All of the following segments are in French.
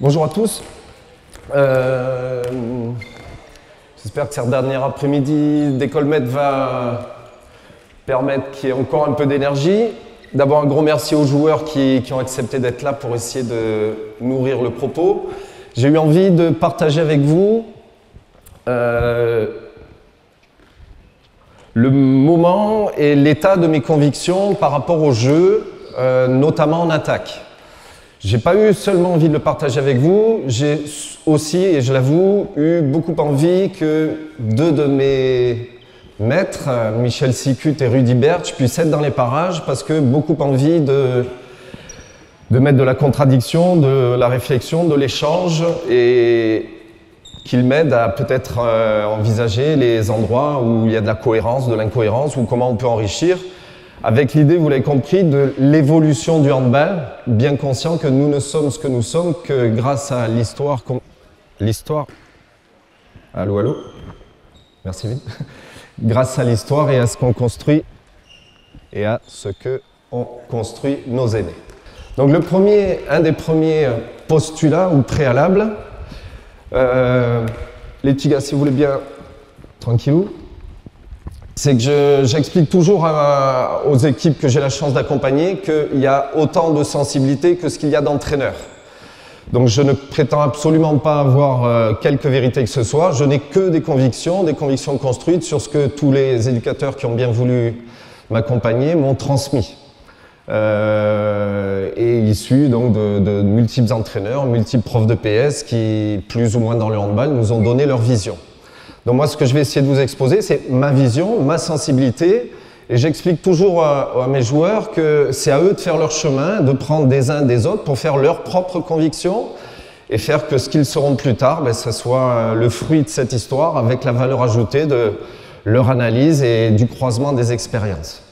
Bonjour à tous. J'espère que cette dernière après-midi d'École-Med va permettre qu'il y ait encore un peu d'énergie. D'abord, un gros merci aux joueurs qui ont accepté d'être là pour essayer de nourrir le propos. J'ai eu envie de partager avec vous le moment et l'état de mes convictions par rapport au jeu, notamment en attaque. J'ai pas eu seulement envie de le partager avec vous, j'ai aussi, et je l'avoue, eu beaucoup envie que deux de mes maîtres, Michel Sicut et Rudy Bertsch, puissent être dans les parages parce que beaucoup envie de mettre de la contradiction, de la réflexion, de l'échange et qu'ils m'aident à peut-être envisager les endroits où il y a de la cohérence, de l'incohérence ou comment on peut enrichir. Avec l'idée, vous l'avez compris, de l'évolution du handball, bien conscient que nous ne sommes ce que nous sommes que grâce à l'histoire. Allô, allô. Merci, Vin. Grâce à l'histoire et à ce qu'on construit et à ce que on construit nos aînés. Donc un des premiers postulats ou préalables, les petits gars, si vous voulez bien, tranquillou. C'est que j'explique toujours aux équipes que j'ai la chance d'accompagner qu'il y a autant de sensibilité que ce qu'il y a d'entraîneurs. Donc je ne prétends absolument pas avoir quelque vérité que ce soit, je n'ai que des convictions construites sur ce que tous les éducateurs qui ont bien voulu m'accompagner m'ont transmis. Et issus donc de multiples entraîneurs, multiples profs de PS qui, plus ou moins dans le handball, nous ont donné leur vision. Donc moi, ce que je vais essayer de vous exposer, c'est ma vision, ma sensibilité, et j'explique toujours à mes joueurs que c'est à eux de faire leur chemin, de prendre des uns des autres pour faire leurs propres convictions et faire que ce qu'ils seront plus tard, ce soit le fruit de cette histoire avec la valeur ajoutée de leur analyse et du croisement des expériences.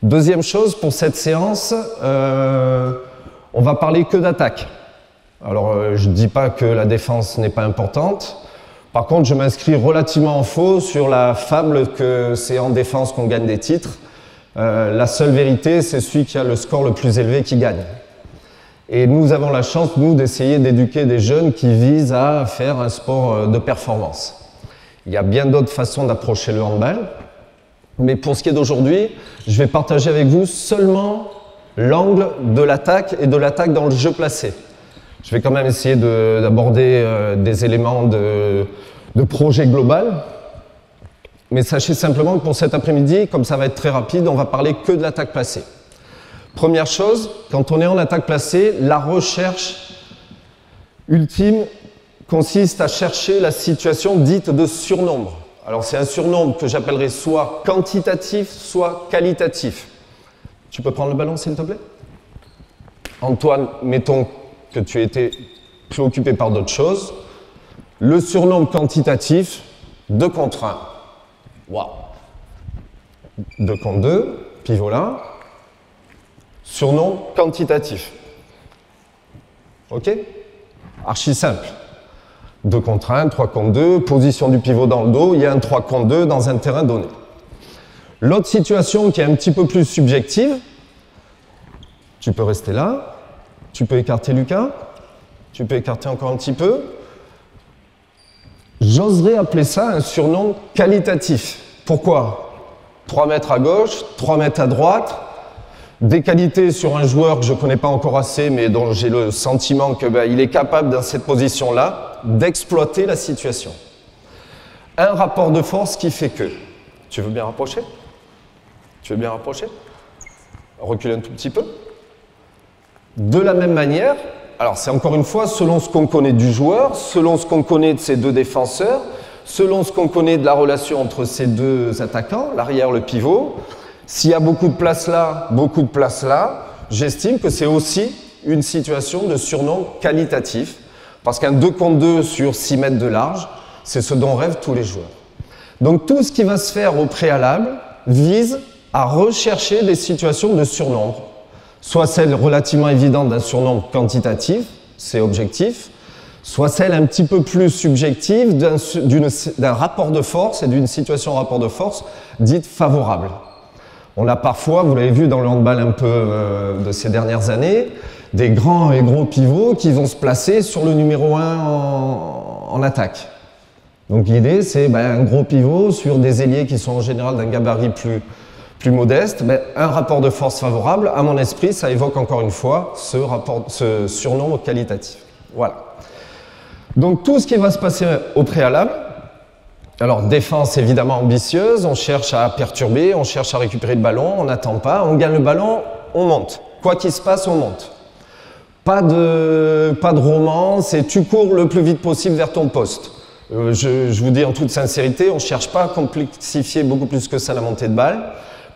Deuxième chose, pour cette séance, on va parler que d'attaque. Alors, je ne dis pas que la défense n'est pas importante. Par contre, je m'inscris relativement en faux sur la fable que c'est en défense qu'on gagne des titres. La seule vérité, c'est celui qui a le score le plus élevé qui gagne. Et nous avons la chance, nous, d'essayer d'éduquer des jeunes qui visent à faire un sport de performance. Il y a bien d'autres façons d'approcher le handball. Mais pour ce qui est d'aujourd'hui, je vais partager avec vous seulement l'angle de l'attaque et de l'attaque dans le jeu placé. Je vais quand même essayer d'aborder des éléments de projet global. Mais sachez simplement que pour cet après-midi, comme ça va être très rapide, on va parler que de l'attaque placée. Première chose, quand on est en attaque placée, la recherche ultime consiste à chercher la situation dite de surnombre. Alors c'est un surnombre que j'appellerais soit quantitatif, soit qualitatif. Tu peux prendre le ballon s'il te plaît? Antoine, mettons que tu étais préoccupé par d'autres choses. Le surnombre quantitatif, 2 contre 1. Waouh. 2 contre 2, pivot là. Surnom quantitatif. Ok? Archi simple. 2 contre 1, 3 contre 2, position du pivot dans le dos, il y a un 3 contre 2 dans un terrain donné. L'autre situation qui est un petit peu plus subjective, tu peux rester là, tu peux écarter Lucas, tu peux écarter encore un petit peu. J'oserais appeler ça un surnom qualitatif. Pourquoi? 3 mètres à gauche, 3 mètres à droite, des qualités sur un joueur que je ne connais pas encore assez, mais dont j'ai le sentiment qu'il est capable, dans cette position-là, d'exploiter la situation. Un rapport de force qui fait que... Tu veux bien rapprocher? Tu veux bien rapprocher? Recule un tout petit peu. De la même manière, alors c'est encore une fois selon ce qu'on connaît du joueur, selon ce qu'on connaît de ces deux défenseurs, selon ce qu'on connaît de la relation entre ces deux attaquants, l'arrière, le pivot. S'il y a beaucoup de place là, j'estime que c'est aussi une situation de surnom qualitatif, parce qu'un 2 contre 2 sur 6 mètres de large, c'est ce dont rêvent tous les joueurs. Donc tout ce qui va se faire au préalable vise à rechercher des situations de surnombre, soit celle relativement évidente d'un surnombre quantitatif, c'est objectif, soit celle un petit peu plus subjective d'un rapport de force et d'une situation rapport de force dite favorable. On a parfois, vous l'avez vu dans le handball un peu de ces dernières années, des grands et gros pivots qui vont se placer sur le numéro 1 en attaque. Donc l'idée, c'est un gros pivot sur des ailiers qui sont en général d'un gabarit plus modeste. Un rapport de force favorable, à mon esprit, ça évoque encore une fois ce surnombre qualitatif. Voilà. Donc tout ce qui va se passer au préalable, alors défense évidemment ambitieuse, on cherche à perturber, on cherche à récupérer le ballon, on n'attend pas, on gagne le ballon, on monte. Quoi qu'il se passe, on monte. Pas de romance et tu cours le plus vite possible vers ton poste. Je vous dis en toute sincérité, on ne cherche pas à complexifier beaucoup plus que ça la montée de balle.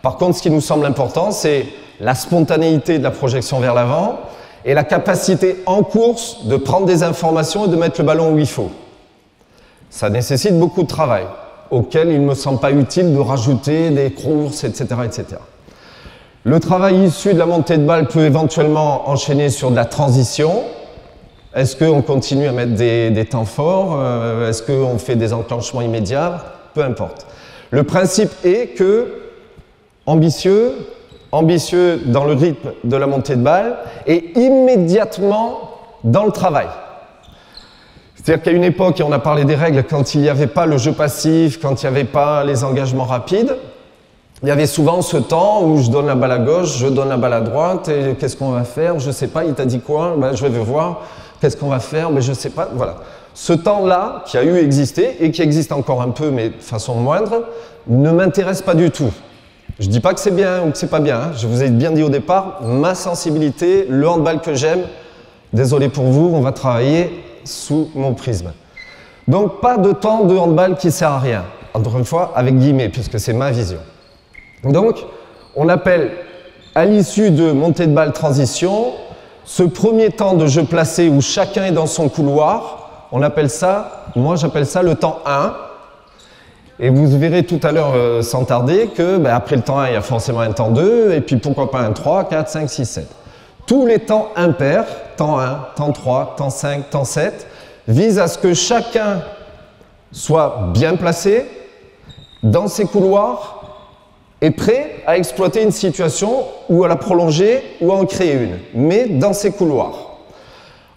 Par contre, ce qui nous semble important, c'est la spontanéité de la projection vers l'avant et la capacité en course de prendre des informations et de mettre le ballon où il faut. Ça nécessite beaucoup de travail, auquel il ne me semble pas utile de rajouter des courses, etc., etc. Le travail issu de la montée de balle peut éventuellement enchaîner sur de la transition. Est-ce qu'on continue à mettre des temps forts? Est-ce qu'on fait des enclenchements immédiats? Peu importe. Le principe est que ambitieux dans le rythme de la montée de balle et immédiatement dans le travail. C'est-à-dire qu'à une époque, et on a parlé des règles, quand il n'y avait pas le jeu passif, quand il n'y avait pas les engagements rapides, il y avait souvent ce temps où je donne la balle à gauche, je donne la balle à droite, et qu'est-ce qu'on va faire? Je ne sais pas, il t'a dit quoi? Je vais voir. Qu'est-ce qu'on va faire? Je ne sais pas. Voilà. Ce temps-là, qui a existé, et qui existe encore un peu, mais de façon moindre, ne m'intéresse pas du tout. Je ne dis pas que c'est bien ou que c'est pas bien. Hein. Je vous ai bien dit au départ, ma sensibilité, le handball que j'aime, désolé pour vous, on va travailler sous mon prisme. Donc, pas de temps de handball qui ne sert à rien. Encore une fois, avec guillemets, puisque c'est ma vision. Donc, on appelle, à l'issue de montée de balle transition, ce premier temps de jeu placé où chacun est dans son couloir, on appelle ça, moi j'appelle ça le temps 1. Et vous verrez tout à l'heure, sans tarder, que après le temps 1, il y a forcément un temps 2, et puis pourquoi pas un 3, 4, 5, 6, 7. Tous les temps impairs, temps 1, temps 3, temps 5, temps 7, visent à ce que chacun soit bien placé, dans ses couloirs, et prêt à exploiter une situation ou à la prolonger ou à en créer une, mais dans ses couloirs.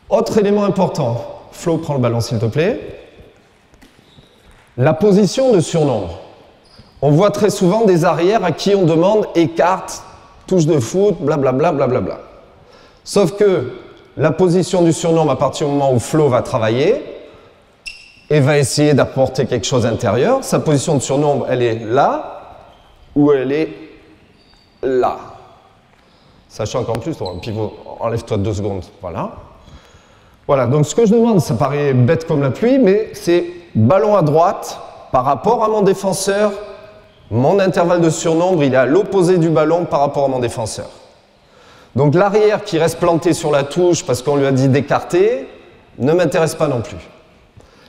Autre élément important, Flo, prends le ballon s'il te plaît. La position de surnombre. On voit très souvent des arrières à qui on demande écarte, touche de foot, blablabla, blablabla. Sauf que la position du surnombre, à partir du moment où Flo va travailler et va essayer d'apporter quelque chose intérieur, sa position de surnombre, elle est là ou elle est là. Sachant qu'en plus, un pivot, enlève-toi 2 secondes, voilà. Voilà, donc ce que je demande, ça paraît bête comme la pluie, mais c'est ballon à droite par rapport à mon défenseur. Mon intervalle de surnombre, il est à l'opposé du ballon par rapport à mon défenseur. Donc l'arrière qui reste planté sur la touche parce qu'on lui a dit d'écarter, ne m'intéresse pas non plus.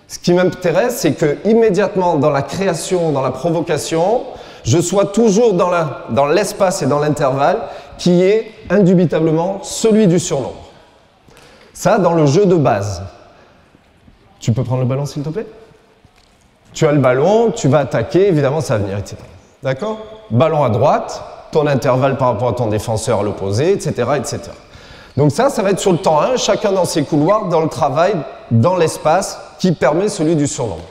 Ce qui m'intéresse, c'est que immédiatement dans la création, dans la provocation, je sois toujours dans l'espace et dans l'intervalle qui est indubitablement celui du surnombre. Ça, dans le jeu de base. Tu peux prendre le ballon, s'il te plaît? Tu as le ballon, tu vas attaquer, évidemment, ça va venir, etc. D'accord? Ballon à droite, ton intervalle par rapport à ton défenseur à l'opposé, etc., etc. Donc ça va être sur le temps 1, chacun dans ses couloirs, dans le travail, dans l'espace, qui permet celui du surnombre.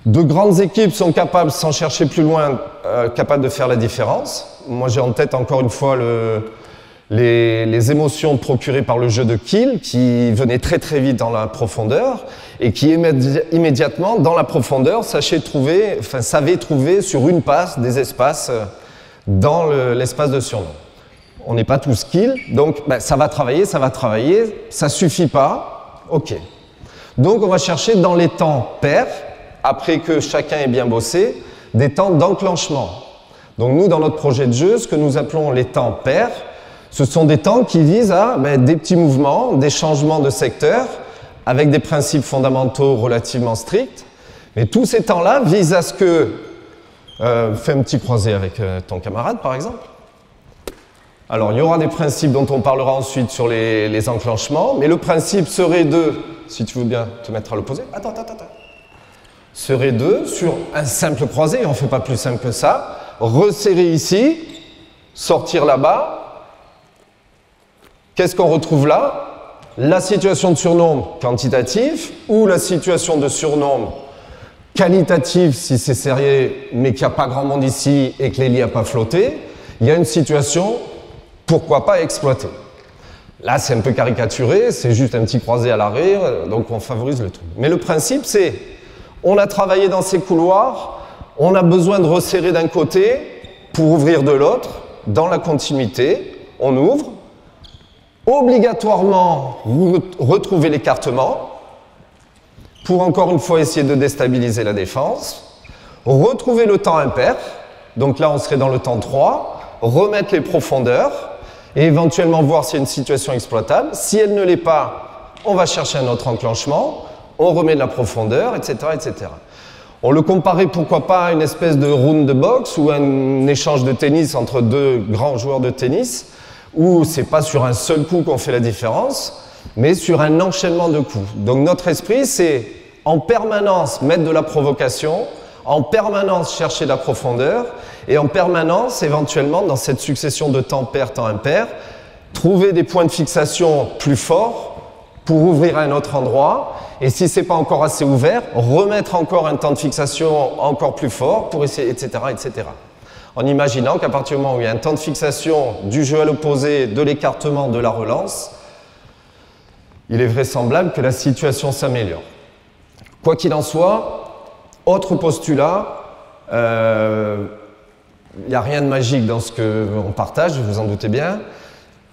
De grandes équipes sont capables, sans chercher plus loin, capables de faire la différence. Moi, j'ai en tête encore une fois les émotions procurées par le jeu de Kiel, qui venaient très très vite dans la profondeur, et qui immédiatement, dans la profondeur, savaient trouver sur une passe des espaces dans l'espace de surnombre. On n'est pas tous Kiel, donc ça va travailler, ça suffit pas, ok. Donc on va chercher dans les temps pairs, après que chacun ait bien bossé, des temps d'enclenchement. Donc nous, dans notre projet de jeu, ce que nous appelons les temps pairs, ce sont des temps qui visent à des petits mouvements, des changements de secteur, avec des principes fondamentaux relativement stricts. Mais tous ces temps-là visent à ce que... fais un petit croisé avec ton camarade, par exemple. Alors, il y aura des principes dont on parlera ensuite sur les enclenchements, mais le principe serait de... Si tu veux bien te mettre à l'opposé. Attends. Serait de, sur un simple croisé, on ne fait pas plus simple que ça, resserrer ici, sortir là-bas, Qu'est-ce qu'on retrouve là? La situation de surnombre quantitatif ou la situation de surnombre qualitatif si c'est sérieux mais qu'il n'y a pas grand monde ici et que l'Eli n'a pas flotté. Il y a une situation, pourquoi pas exploiter. Là, c'est un peu caricaturé, c'est juste un petit croisé à l'arrière, donc on favorise le truc. Mais le principe, c'est, on a travaillé dans ces couloirs, on a besoin de resserrer d'un côté pour ouvrir de l'autre, dans la continuité, on ouvre, obligatoirement retrouver l'écartement, pour encore une fois essayer de déstabiliser la défense, retrouver le temps impair, donc là on serait dans le temps 3, remettre les profondeurs, et éventuellement voir s'il y a une situation exploitable. Si elle ne l'est pas, on va chercher un autre enclenchement, on remet de la profondeur, etc., etc. On le comparait pourquoi pas à une espèce de round de boxe ou un échange de tennis entre deux grands joueurs de tennis, où c'est pas sur un seul coup qu'on fait la différence, mais sur un enchaînement de coups. Donc notre esprit, c'est en permanence mettre de la provocation, en permanence chercher de la profondeur, et en permanence, éventuellement, dans cette succession de temps pair, temps impair, trouver des points de fixation plus forts pour ouvrir à un autre endroit, et si ce n'est pas encore assez ouvert, remettre encore un temps de fixation encore plus fort pour essayer, etc., etc. En imaginant qu'à partir du moment où il y a un temps de fixation du jeu à l'opposé, de l'écartement, de la relance, il est vraisemblable que la situation s'améliore. Quoi qu'il en soit, autre postulat, il n'y a rien de magique dans ce qu'on partage, vous en doutez bien.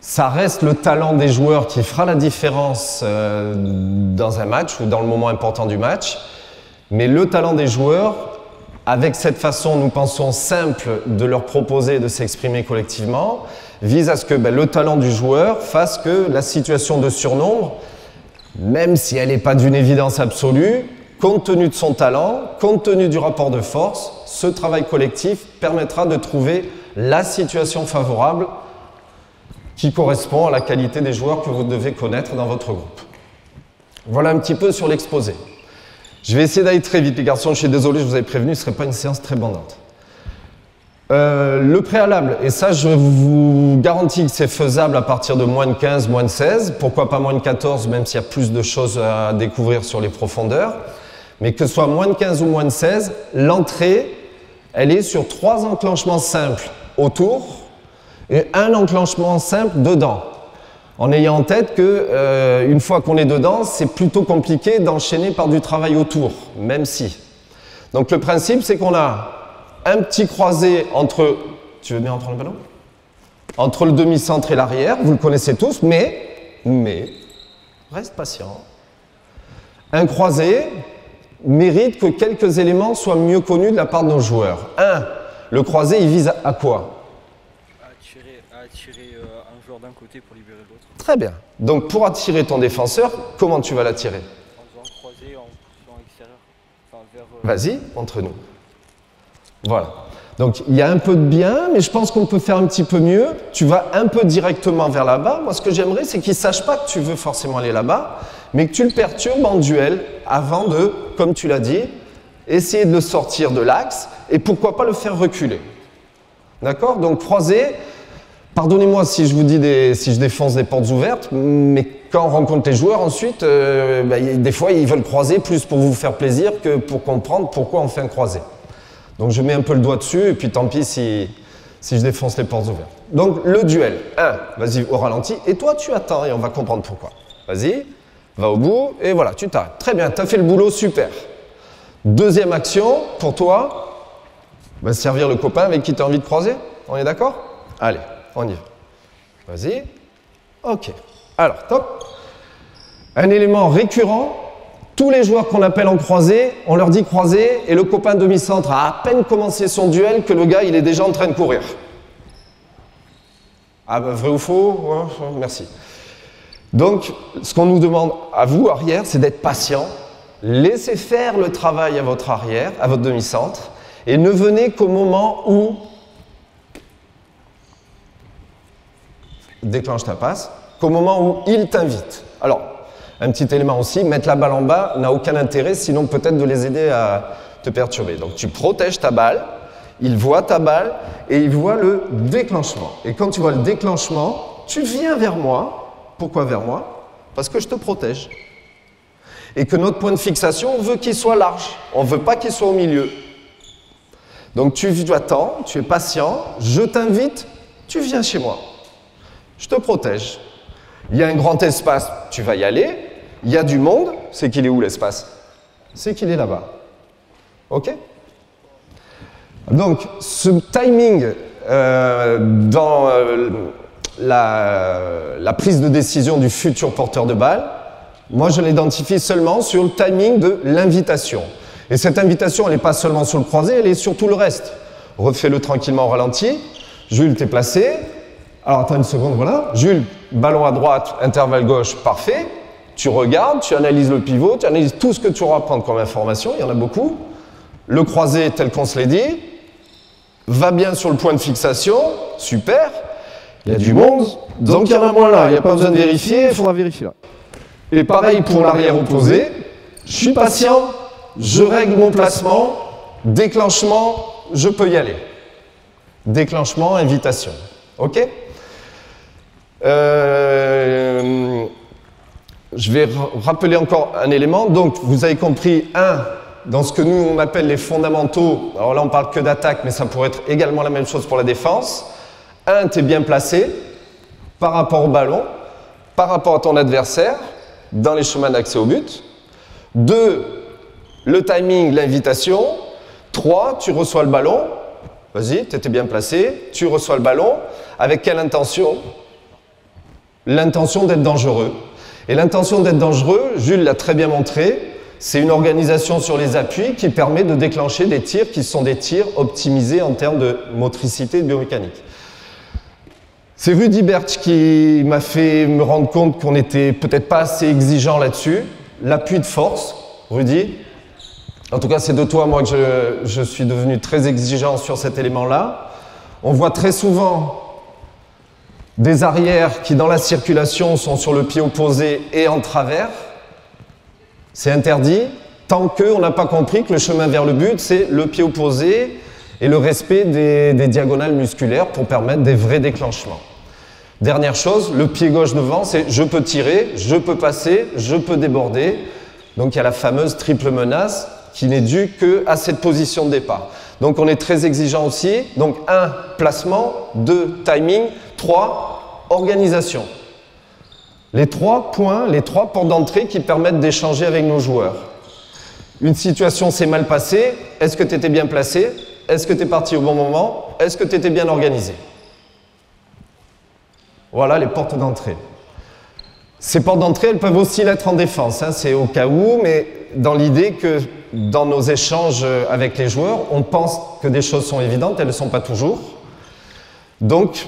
Ça reste le talent des joueurs qui fera la différence dans un match ou dans le moment important du match. Mais le talent des joueurs, avec cette façon, nous pensons, simple de leur proposer de s'exprimer collectivement, vise à ce que le talent du joueur fasse que la situation de surnombre, même si elle n'est pas d'une évidence absolue, compte tenu de son talent, compte tenu du rapport de force, ce travail collectif permettra de trouver la situation favorable qui correspond à la qualité des joueurs que vous devez connaître dans votre groupe. Voilà un petit peu sur l'exposé. Je vais essayer d'aller très vite, les garçons, je suis désolé, je vous avais prévenu, ce ne serait pas une séance très bandante. Le préalable, et ça je vous garantis que c'est faisable à partir de moins de 15, moins de 16, pourquoi pas moins de 14, même s'il y a plus de choses à découvrir sur les profondeurs. Mais que ce soit moins de 15 ou moins de 16, l'entrée, elle est sur 3 enclenchements simples autour et un enclenchement simple dedans. En ayant en tête que une fois qu'on est dedans, c'est plutôt compliqué d'enchaîner par du travail autour, même si. Donc le principe, c'est qu'on a un petit croisé entre... Tu veux bien reprendre le ballon? Entre le demi-centre et l'arrière, vous le connaissez tous, mais, reste patient. Un croisé mérite que quelques éléments soient mieux connus de la part de nos joueurs. 1. Le croisé, il vise à quoi? À attirer un joueur d'un côté pour libérer l'autre. Très bien. Donc pour attirer ton défenseur, comment tu vas l'attirer? En faisant croisé, en poussant extérieur. Enfin, vers... Vas-y, entre nous. Voilà. Donc il y a un peu de bien, mais je pense qu'on peut faire un petit peu mieux. Tu vas un peu directement vers là-bas. Moi, ce que j'aimerais, c'est qu'il ne sache pas que tu veux forcément aller là-bas, mais que tu le perturbes en duel avant de, comme tu l'as dit, essayer de le sortir de l'axe et pourquoi pas le faire reculer. D'accord? Donc croiser, pardonnez-moi si je vous dis si je défonce des portes ouvertes, mais quand on rencontre les joueurs ensuite, des fois ils veulent croiser plus pour vous faire plaisir que pour comprendre pourquoi on fait un croisé. Donc je mets un peu le doigt dessus et puis tant pis si je défonce les portes ouvertes. Donc le duel, 1, vas-y au ralenti et toi tu attends et on va comprendre pourquoi. Vas-y, va au bout et voilà, tu t'arrêtes. Très bien, tu as fait le boulot, super. Deuxième action, pour toi, va servir le copain avec qui tu as envie de croiser. On est d'accord? Allez, on y va. Vas-y. Ok. Alors, top. Un élément récurrent, tous les joueurs qu'on appelle en croisé, on leur dit croisé et le copain demi-centre a à peine commencé son duel que le gars, il est déjà en train de courir. Ah ben, vrai ou faux? Ouais, merci. Donc, ce qu'on nous demande à vous, arrière, c'est d'être patient. Laissez faire le travail à votre arrière, à votre demi-centre, et ne venez qu'au moment où déclenche ta passe, qu'au moment où il t'invite. Alors, un petit élément aussi, mettre la balle en bas n'a aucun intérêt, sinon peut-être de les aider à te perturber. Donc tu protèges ta balle, il voit ta balle et il voit le déclenchement. Et quand tu vois le déclenchement, tu viens vers moi Pourquoi vers moi? Parce que je te protège. Et que notre point de fixation, on veut qu'il soit large. On ne veut pas qu'il soit au milieu. Donc tu attends, tu es patient, je t'invite, tu viens chez moi. Je te protège. Il y a un grand espace, tu vas y aller. Il y a du monde, c'est qu'il est où l'espace? C'est qu'il est là-bas. OK? Donc ce timing dans la prise de décision du futur porteur de balle, moi je l'identifie seulement sur le timing de l'invitation. Et cette invitation, elle n'est pas seulement sur le croisé, elle est sur tout le reste. Refais-le tranquillement au ralenti. Jules, t'es placé. Alors attends une seconde, voilà. Jules, ballon à droite, intervalle gauche, parfait. Tu regardes, tu analyses le pivot, tu analyses tout ce que tu auras à prendre comme information, il y en a beaucoup. Le croisé, tel qu'on se l'est dit, va bien sur le point de fixation, super. Il y a du monde, donc il y en a moins là, il n'y a pas besoin de vérifier, il faudra vérifier là. Et pareil pour l'arrière opposé, je suis patient, je règle mon placement, déclenchement, je peux y aller. Déclenchement, invitation. OK? Je vais rappeler encore un élément. Donc, vous avez compris, dans ce que nous on appelle les fondamentaux, alors là on parle que d'attaque, mais ça pourrait être également la même chose pour la défense. Tu es bien placé par rapport au ballon, par rapport à ton adversaire, dans les chemins d'accès au but. 2, le timing, l'invitation. 3, tu reçois le ballon. Vas-y, tu étais bien placé, tu reçois le ballon. Avec quelle intention? L'intention d'être dangereux. Et l'intention d'être dangereux, Jules l'a très bien montré, c'est une organisation sur les appuis qui permet de déclencher des tirs qui sont des tirs optimisés en termes de motricité et de biomécanique. C'est Rudy Bertsch qui m'a fait me rendre compte qu'on n'était peut-être pas assez exigeant là-dessus. L'appui de force, Rudy. En tout cas, c'est de toi, moi, que je suis devenu très exigeant sur cet élément-là. On voit très souvent des arrières qui, dans la circulation, sont sur le pied opposé et en travers. C'est interdit tant qu'on n'a pas compris que le chemin vers le but, c'est le pied opposé et le respect des diagonales musculaires pour permettre des vrais déclenchements. Dernière chose, le pied gauche devant, c'est je peux tirer, je peux passer, je peux déborder. Donc il y a la fameuse triple menace qui n'est due qu'à cette position de départ. Donc on est très exigeant aussi. Donc 1, placement, 2, timing, 3, organisation. Les 3 points, les 3 portes d'entrée qui permettent d'échanger avec nos joueurs. Une situation s'est mal passée, est-ce que tu étais bien placé? Est-ce que tu es parti au bon moment? Est-ce que tu étais bien organisé? Voilà les portes d'entrée. Ces portes d'entrée, elles peuvent aussi l'être en défense, hein, c'est au cas où, mais dans l'idée que dans nos échanges avec les joueurs, on pense que des choses sont évidentes, elles ne le sont pas toujours. Donc,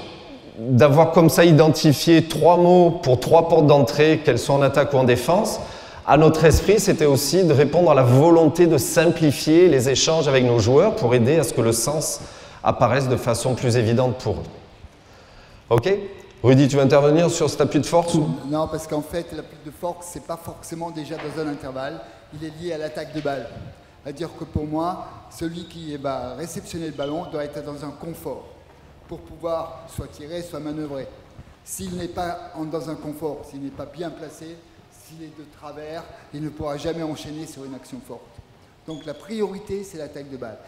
d'avoir comme ça identifié 3 mots pour 3 portes d'entrée, qu'elles soient en attaque ou en défense, à notre esprit, c'était aussi de répondre à la volonté de simplifier les échanges avec nos joueurs pour aider à ce que le sens apparaisse de façon plus évidente pour eux. OK? Rudy, tu veux intervenir sur cet appui de force ou... Non, parce qu'en fait, l'appui de force, c'est pas forcément déjà dans un intervalle, il est lié à l'attaque de balle. C'est-à-dire que pour moi, celui qui va réceptionner le ballon doit être dans un confort pour pouvoir soit tirer, soit manœuvrer. S'il n'est pas dans un confort, s'il n'est pas bien placé, s'il est de travers, il ne pourra jamais enchaîner sur une action forte. Donc la priorité, c'est l'attaque de balle.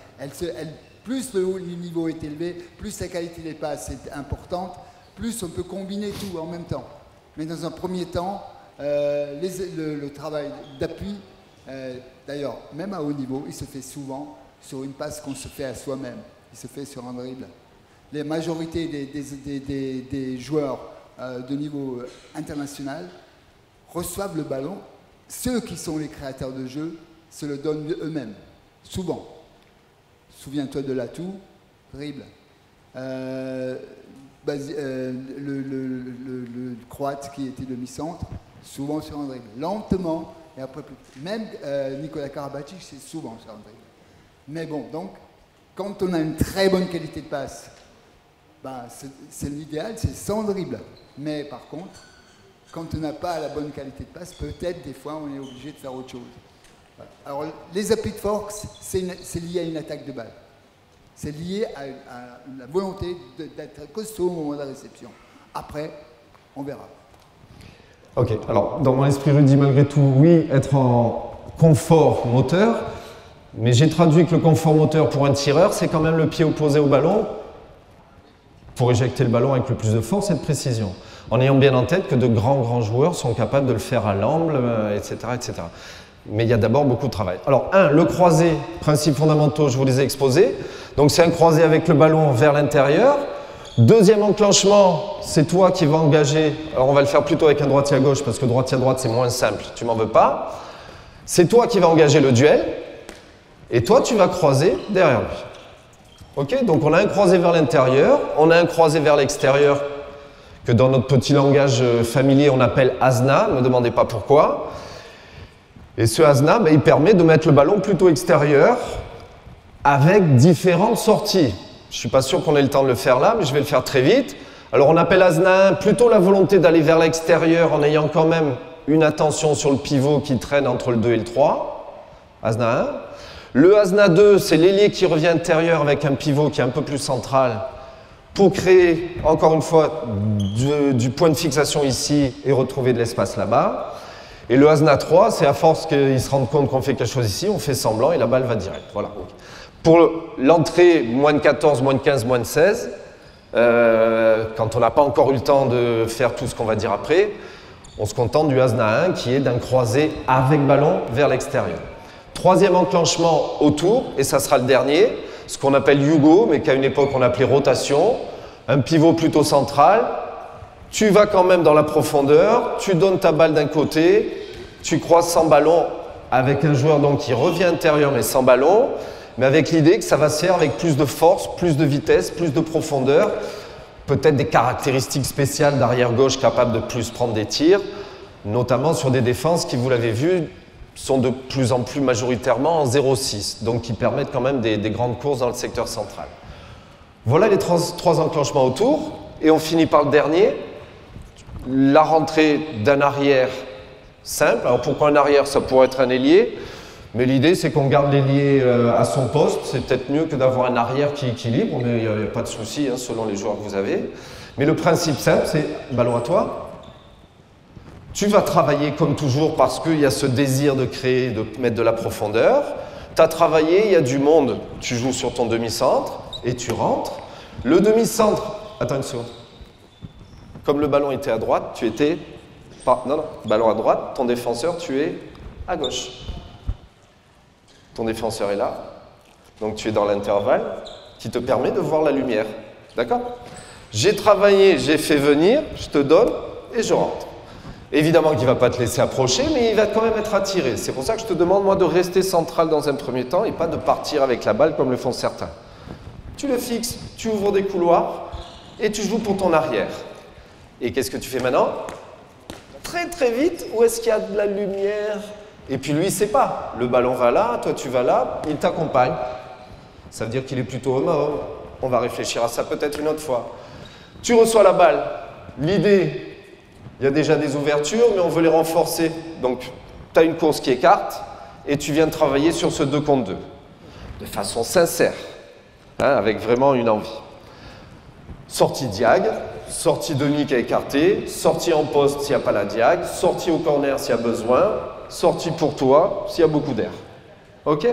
Plus le niveau est élevé, plus la qualité des passes est importante, plus on peut combiner tout en même temps. Mais dans un premier temps, le travail d'appui, d'ailleurs, même à haut niveau, il se fait souvent sur une passe qu'on se fait à soi-même. Il se fait sur un dribble. La majorité des joueurs de niveau international reçoivent le ballon. Ceux qui sont les créateurs de jeu se le donnent eux-mêmes, souvent. Souviens-toi de l'atout, dribble. Le Croate qui était demi-centre, souvent sur un dribble. Lentement, et après, même Nikola Karabatic, c'est souvent sur un dribble. Mais bon, donc, quand on a une très bonne qualité de passe, c'est l'idéal, c'est sans dribble. Mais par contre, quand on n'a pas la bonne qualité de passe, peut-être des fois on est obligé de faire autre chose. Voilà. Alors les appuis de force, c'est lié à une attaque de balle. C'est lié à la volonté d'être costaud au moment de la réception. Après, on verra. Ok, alors dans mon esprit Rudy, malgré tout, oui, être en confort moteur, mais j'ai traduit que le confort moteur pour un tireur, c'est quand même le pied opposé au ballon pour éjecter le ballon avec le plus de force et de précision. En ayant bien en tête que de grands joueurs sont capables de le faire à l'amble, etc., etc. Mais il y a d'abord beaucoup de travail. Alors, le croisé, principes fondamentaux, je vous les ai exposés. Donc, c'est un croisé avec le ballon vers l'intérieur. Deuxième enclenchement, c'est toi qui vas engager. Alors, on va le faire plutôt avec un droitier à gauche, parce que droitier à droite, c'est moins simple. Tu m'en veux pas. C'est toi qui vas engager le duel. Et toi, tu vas croiser derrière lui. Ok, donc on a un croisé vers l'intérieur, on a un croisé vers l'extérieur, que dans notre petit langage familier, on appelle asna, ne me demandez pas pourquoi. Et ce asna, il permet de mettre le ballon plutôt extérieur, avec différentes sorties. Je ne suis pas sûr qu'on ait le temps de le faire là, mais je vais le faire très vite. Alors on appelle asna 1 plutôt la volonté d'aller vers l'extérieur, en ayant quand même une attention sur le pivot qui traîne entre le 2 et le 3. Asna 1. Le asna 2, c'est l'ailier qui revient intérieur avec un pivot qui est un peu plus central pour créer, encore une fois, du point de fixation ici et retrouver de l'espace là-bas. Et le asna 3, c'est à force qu'ils se rendent compte qu'on fait quelque chose ici, on fait semblant et la balle va direct. Voilà. Pour l'entrée, moins de 14, moins de 15, moins de 16, quand on n'a pas encore eu le temps de faire tout ce qu'on va dire après, on se contente du asna 1 qui est d'un croisé avec ballon vers l'extérieur. Troisième enclenchement autour, et ça sera le dernier, ce qu'on appelle yugo, mais qu'à une époque on appelait rotation, un pivot plutôt central, tu vas quand même dans la profondeur, tu donnes ta balle d'un côté, tu croises sans ballon avec un joueur donc qui revient intérieur mais sans ballon, mais avec l'idée que ça va se faire avec plus de force, plus de vitesse, plus de profondeur, peut-être des caractéristiques spéciales d'arrière gauche capable de plus prendre des tirs, notamment sur des défenses qui, vous l'avez vu, sont de plus en plus majoritairement en 0,6, donc qui permettent quand même des grandes courses dans le secteur central. Voilà les trois enclenchements autour, et on finit par le dernier, la rentrée d'un arrière simple. Alors pourquoi un arrière? Ça pourrait être un ailier, mais l'idée c'est qu'on garde l'ailier à son poste, c'est peut-être mieux que d'avoir un arrière qui équilibre, mais il n'y a pas de souci selon les joueurs que vous avez. Mais le principe simple, c'est ballon à toi. Tu vas travailler comme toujours parce qu'il y a ce désir de créer, de mettre de la profondeur. Tu as travaillé, il y a du monde, tu joues sur ton demi-centre et tu rentres. Le demi-centre, attends une seconde. Comme le ballon était à droite, tu étais... Non, ballon à droite, ton défenseur, tu es à gauche. Ton défenseur est là, donc tu es dans l'intervalle qui te permet de voir la lumière. D'accord? J'ai travaillé, j'ai fait venir, je te donne et je rentre. Évidemment qu'il ne va pas te laisser approcher, mais il va quand même être attiré. C'est pour ça que je te demande, moi, de rester central dans un premier temps et pas de partir avec la balle comme le font certains. Tu le fixes, tu ouvres des couloirs et tu joues pour ton arrière. Et qu'est-ce que tu fais maintenant? Très très vite, où est-ce qu'il y a de la lumière? Et puis lui, il ne sait pas. Le ballon va là, toi tu vas là, il t'accompagne. Ça veut dire qu'il est plutôt homme à homme. On va réfléchir à ça peut-être une autre fois. Tu reçois la balle. L'idée... Il y a déjà des ouvertures, mais on veut les renforcer. Donc, tu as une course qui écarte et tu viens de travailler sur ce 2 contre 2. De façon sincère, avec vraiment une envie. Sortie diag, sortie demi qui a écarté, sortie en poste s'il n'y a pas la diag, sortie au corner s'il y a besoin, sortie pour toi s'il y a beaucoup d'air. Ok?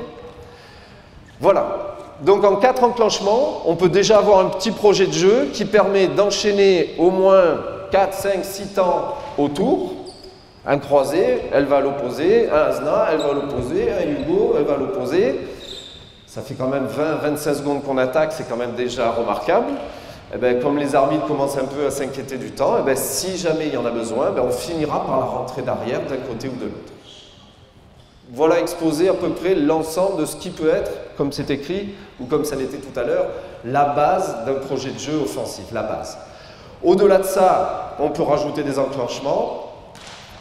Voilà. Donc en 4 enclenchements, on peut déjà avoir un petit projet de jeu qui permet d'enchaîner au moins 4, 5, 6 temps autour, un croisé, elle va à l'opposé, un asna, elle va à l'opposé, un yugo, elle va à l'opposé. Ça fait quand même 20-25 secondes qu'on attaque, c'est quand même déjà remarquable. Et bien, comme les arbitres commencent un peu à s'inquiéter du temps, et bien, si jamais il y en a besoin, on finira par la rentrée d'arrière d'un côté ou de l'autre. Voilà exposé à peu près l'ensemble de ce qui peut être, comme c'est écrit, ou comme ça l'était tout à l'heure, la base d'un projet de jeu offensif, la base. Au-delà de ça, on peut rajouter des enclenchements.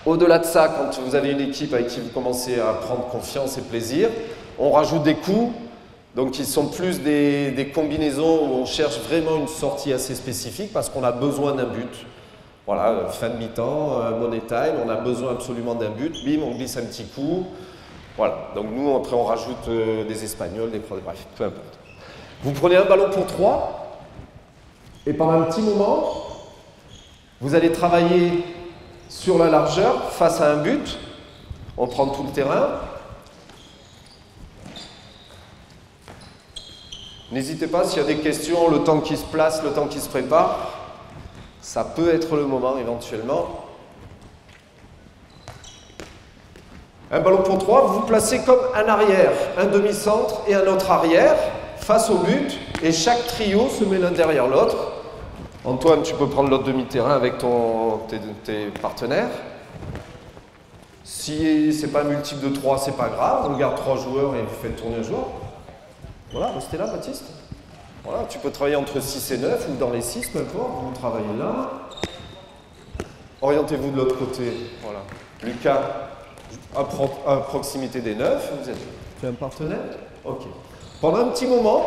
Au-delà de ça, quand vous avez une équipe avec qui vous commencez à prendre confiance et plaisir, on rajoute des coups, donc qui sont plus des combinaisons où on cherche vraiment une sortie assez spécifique parce qu'on a besoin d'un but. Voilà, fin de mi-temps, money time, on a besoin absolument d'un but, bim, on glisse un petit coup. Voilà, donc nous, après, on rajoute des Espagnols, bref, peu importe. Vous prenez un ballon pour 3, et pendant un petit moment, vous allez travailler sur la largeur, face à un but. On prend tout le terrain. N'hésitez pas, s'il y a des questions, le temps qui se place, le temps qui se prépare, ça peut être le moment éventuellement. Un ballon pour 3, vous vous placez comme un arrière, un demi-centre et un autre arrière face au but, et chaque trio se met l'un derrière l'autre. Antoine, tu peux prendre l'autre demi-terrain avec tes partenaires. Si ce n'est pas un multiple de 3, c'est pas grave, on garde 3 joueurs et vous faites tourner un joueur. Voilà, restez là, Baptiste. Voilà, tu peux travailler entre 6 et 9 ou dans les 6, peu importe. Vous travaillez là. Orientez-vous de l'autre côté. Voilà. Lucas, à proximité des 9. Vous êtes un partenaire? Ok. Pendant un petit moment,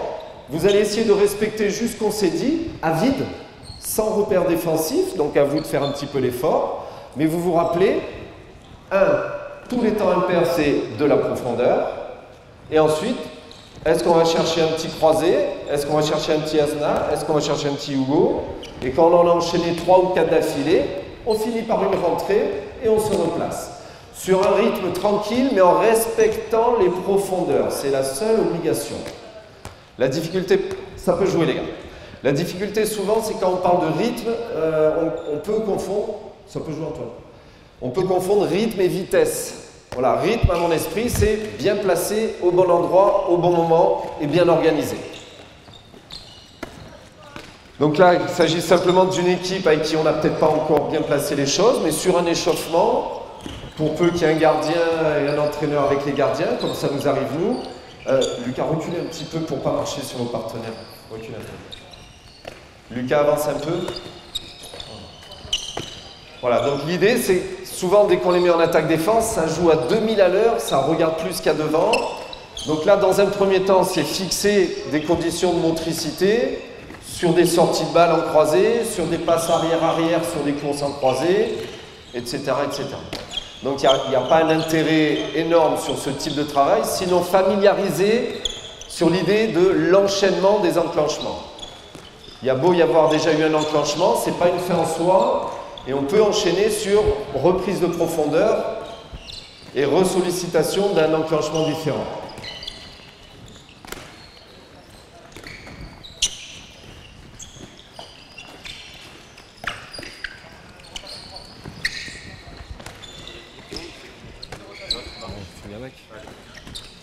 vous allez essayer de respecter juste ce qu'on s'est dit, à vide, sans repère défensif. Donc à vous de faire un petit peu l'effort. Mais vous vous rappelez, tous les temps impairs, c'est de la profondeur. Et ensuite, est-ce qu'on va chercher un petit croisé? Est-ce qu'on va chercher un petit Asna? Est-ce qu'on va chercher un petit Hugo? Et quand on en a enchaîné 3 ou 4 d'affilée, on finit par une rentrée et on se replace. Sur un rythme tranquille, mais en respectant les profondeurs. C'est la seule obligation. La difficulté, ça peut jouer les gars. La difficulté souvent, c'est quand on parle de rythme, on peut confondre, ça peut jouer Antoine, on peut confondre rythme et vitesse. Voilà, rythme à mon esprit, c'est bien placé, au bon endroit, au bon moment et bien organisé. Donc là, il s'agit simplement d'une équipe avec qui on n'a peut-être pas encore bien placé les choses, mais sur un échauffement, pour peu qu'il y ait un gardien et un entraîneur avec les gardiens, comme ça nous arrive nous. Lucas, reculez un petit peu pour ne pas marcher sur vos partenaires. Reculez un peu. Lucas, avance un peu. Voilà, donc l'idée, c'est souvent dès qu'on les met en attaque-défense, ça joue à 2000 à l'heure, ça regarde plus qu'à devant. Donc là, dans un premier temps, c'est fixer des conditions de motricité sur des sorties de balles en croisée, sur des passes arrière-arrière, sur des courses en croisée, etc. etc. Donc il n'y a pas un intérêt énorme sur ce type de travail, sinon familiariser sur l'idée de l'enchaînement des enclenchements. Il y a beau y avoir déjà eu un enclenchement, ce n'est pas une fin en soi, et on peut enchaîner sur reprise de profondeur et resollicitation d'un enclenchement différent.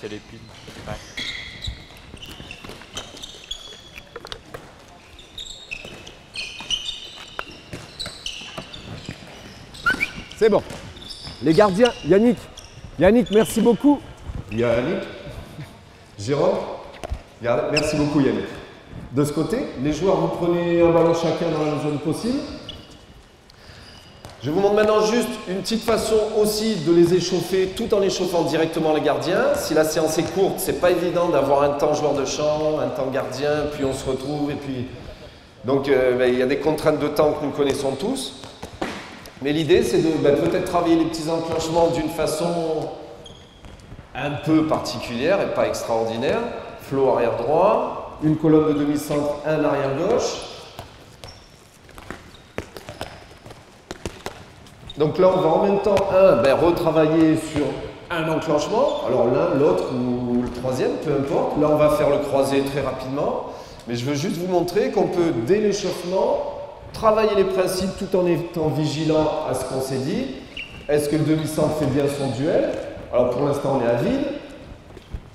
Quelle épine. C'est bon. Les gardiens, Yannick, merci beaucoup. Yannick, Jérôme, merci beaucoup Yannick. De ce côté, les joueurs, vous prenez un ballon chacun dans la zone possible. Je vous montre maintenant juste une petite façon aussi de les échauffer tout en échauffant directement les gardiens. Si la séance est courte, c'est pas évident d'avoir un temps joueur de champ, un temps gardien, puis on se retrouve et puis... Donc il y a des contraintes de temps que nous connaissons tous. Mais l'idée, c'est de peut-être travailler les petits enclenchements d'une façon un peu particulière et pas extraordinaire. Flow arrière droit, une colonne de demi-centre, un arrière gauche. Donc là, on va en même temps, retravailler sur un enclenchement. Alors l'un, l'autre ou le troisième, peu importe. Là, on va faire le croisé très rapidement. Mais je veux juste vous montrer qu'on peut, dès l'échauffement, travailler les principes tout en étant vigilant à ce qu'on s'est dit. Est-ce que le demi-centre fait bien son duel? Alors pour l'instant, on est à vide.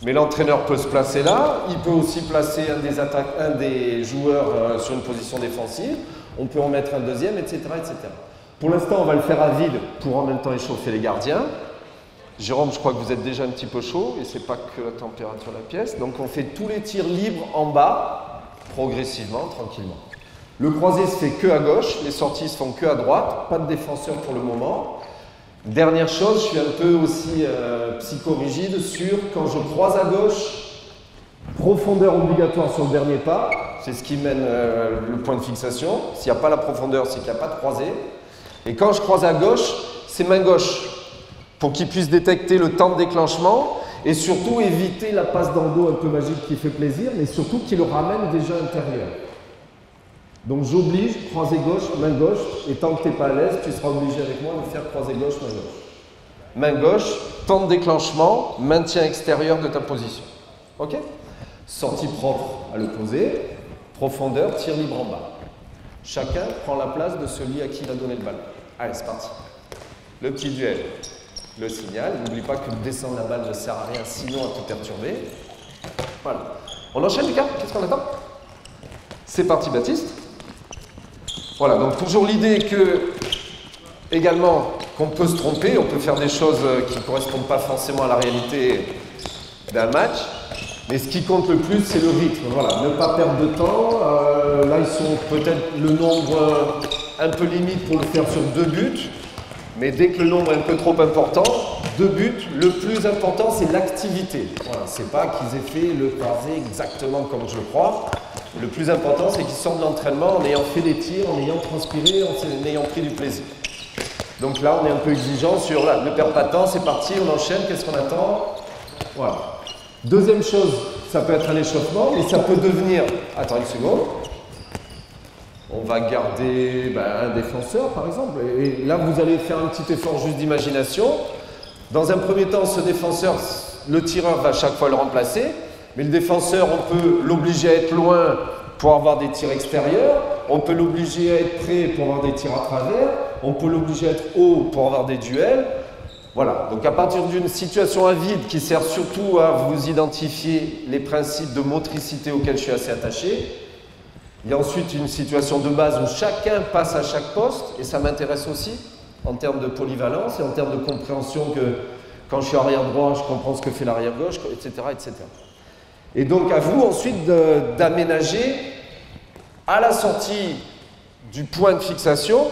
Mais l'entraîneur peut se placer là. Il peut aussi placer un des joueurs sur une position défensive. On peut en mettre un deuxième, etc. etc. Pour l'instant, on va le faire à vide pour en même temps échauffer les gardiens. Jérôme, je crois que vous êtes déjà un petit peu chaud et c'est pas que la température de la pièce. Donc on fait tous les tirs libres en bas, progressivement, tranquillement. Le croisé se fait que à gauche, les sorties se font que à droite, pas de défenseur pour le moment. Dernière chose, je suis un peu aussi psychorigide sur quand je croise à gauche, profondeur obligatoire sur le dernier pas, c'est ce qui mène le point de fixation. S'il n'y a pas la profondeur, c'est qu'il n'y a pas de croisé. Et quand je croise à gauche, c'est main gauche, pour qu'il puisse détecter le temps de déclenchement et surtout éviter la passe dans le dos un peu magique qui fait plaisir, mais surtout qu'il le ramène déjà intérieur. Donc j'oblige, croisé gauche, main gauche, et tant que tu n'es pas à l'aise, tu seras obligé avec moi de faire croisé gauche, main gauche. Main gauche, temps de déclenchement, maintien extérieur de ta position. Ok? Sortie propre à l'opposé, profondeur, tir libre en bas. Chacun prend la place de celui à qui il a donné le ballon. Allez, c'est parti. Le petit duel, le signal. N'oublie pas que descendre la balle ne sert à rien, sinon à te perturber. Voilà. On enchaîne, Lucas? Qu'est-ce qu'on attend? C'est parti, Baptiste. Voilà, donc toujours l'idée que, également, qu'on peut se tromper, on peut faire des choses qui ne correspondent pas forcément à la réalité d'un match. Mais ce qui compte le plus, c'est le rythme. Voilà, ne pas perdre de temps. Là, ils sont peut-être le nombre un peu limite pour le faire sur 2 buts. Mais dès que le nombre est un peu trop important, 2 buts, le plus important, c'est l'activité. Voilà, c'est pas qu'ils aient fait le croisé exactement comme je crois. Le plus important, c'est qu'ils sortent de l'entraînement en ayant fait des tirs, en ayant transpiré, en ayant pris du plaisir. Donc là, on est un peu exigeant sur là, ne perd pas de temps, c'est parti, on enchaîne, qu'est-ce qu'on attend? Voilà. Deuxième chose, ça peut être un échauffement, mais ça peut devenir... Attends une seconde. On va garder un défenseur, par exemple. Et là, vous allez faire un petit effort juste d'imagination. Dans un premier temps, ce défenseur, le tireur va chaque fois le remplacer. Mais le défenseur, on peut l'obliger à être loin pour avoir des tirs extérieurs. On peut l'obliger à être près pour avoir des tirs à travers. On peut l'obliger à être haut pour avoir des duels. Voilà, donc à partir d'une situation à vide qui sert surtout à vous identifier les principes de motricité auxquels je suis assez attaché, il y a ensuite une situation de base où chacun passe à chaque poste, et ça m'intéresse aussi en termes de polyvalence et en termes de compréhension que quand je suis arrière droit, je comprends ce que fait l'arrière gauche, etc., etc. Et donc à vous ensuite d'aménager à la sortie du point de fixation.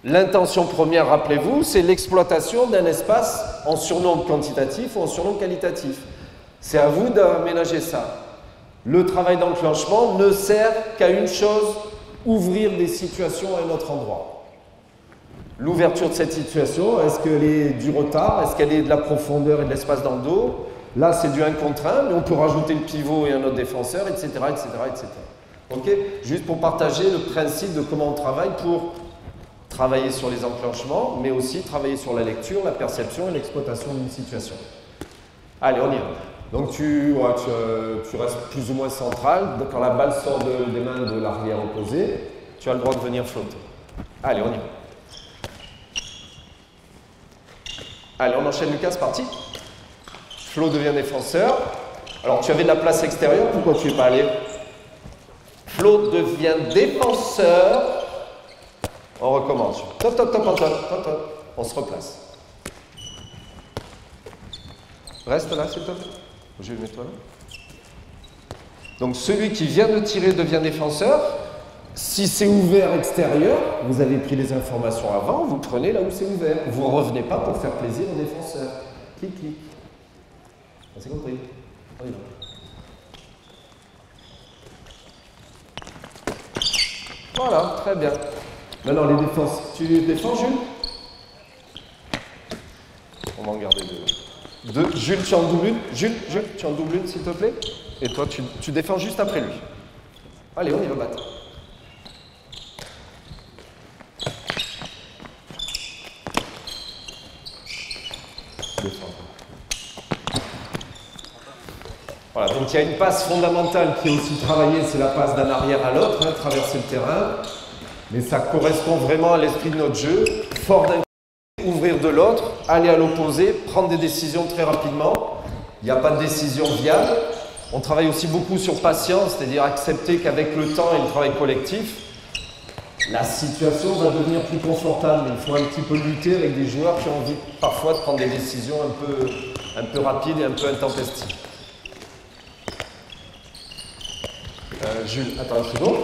L'intention première, rappelez-vous, c'est l'exploitation d'un espace en surnombre quantitatif ou en surnombre qualitatif. C'est à vous d'aménager ça. Le travail d'enclenchement ne sert qu'à une chose, ouvrir des situations à un autre endroit. L'ouverture de cette situation, est-ce qu'elle est du retard? Est-ce qu'elle est de la profondeur et de l'espace dans le dos? Là, c'est du 1 contre 1, mais on peut rajouter le pivot et un autre défenseur, etc., etc., etc. Ok? Juste pour partager le principe de comment on travaille pour travailler sur les enclenchements, mais aussi travailler sur la lecture, la perception et l'exploitation d'une situation. Allez, on y va. Donc tu restes plus ou moins central. Donc, quand la balle sort des mains de l'arrière opposé, tu as le droit de venir flotter. Allez, on y va. Allez, on enchaîne, Lucas, c'est parti. Flo devient défenseur. Alors, tu avais de la place extérieure, pourquoi tu n'es pas allé? Flo devient défenseur. On recommence. Top, top, top, Antoine. Top, top. On se replace. Reste là, s'il te plaît. Je vais mettre toi là. Donc, celui qui vient de tirer devient défenseur. Si c'est ouvert extérieur, vous avez pris les informations avant, vous prenez là où c'est ouvert. Vous ne revenez pas pour faire plaisir au défenseur. Clic, clic. On s'est compris. On y va. Voilà, très bien. Maintenant, les défenses. Tu défends, Jules? On va en garder deux. Jules, tu en doubles une. Jules, tu en doubles une, s'il te plaît. Et toi, tu défends juste après lui. Allez, on y va battre. Voilà, donc il y a une passe fondamentale qui est aussi travaillée, c'est la passe d'un arrière à l'autre, hein, traverser le terrain. Mais ça correspond vraiment à l'esprit de notre jeu. Fort d'un côté, ouvrir de l'autre, aller à l'opposé, prendre des décisions très rapidement. Il n'y a pas de décision viable. On travaille aussi beaucoup sur patience, c'est-à-dire accepter qu'avec le temps et le travail collectif, la situation va devenir plus confortable. Il faut un petit peu lutter avec des joueurs qui ont envie parfois de prendre des décisions un peu rapides et un peu intempestives. Jules, attends une seconde.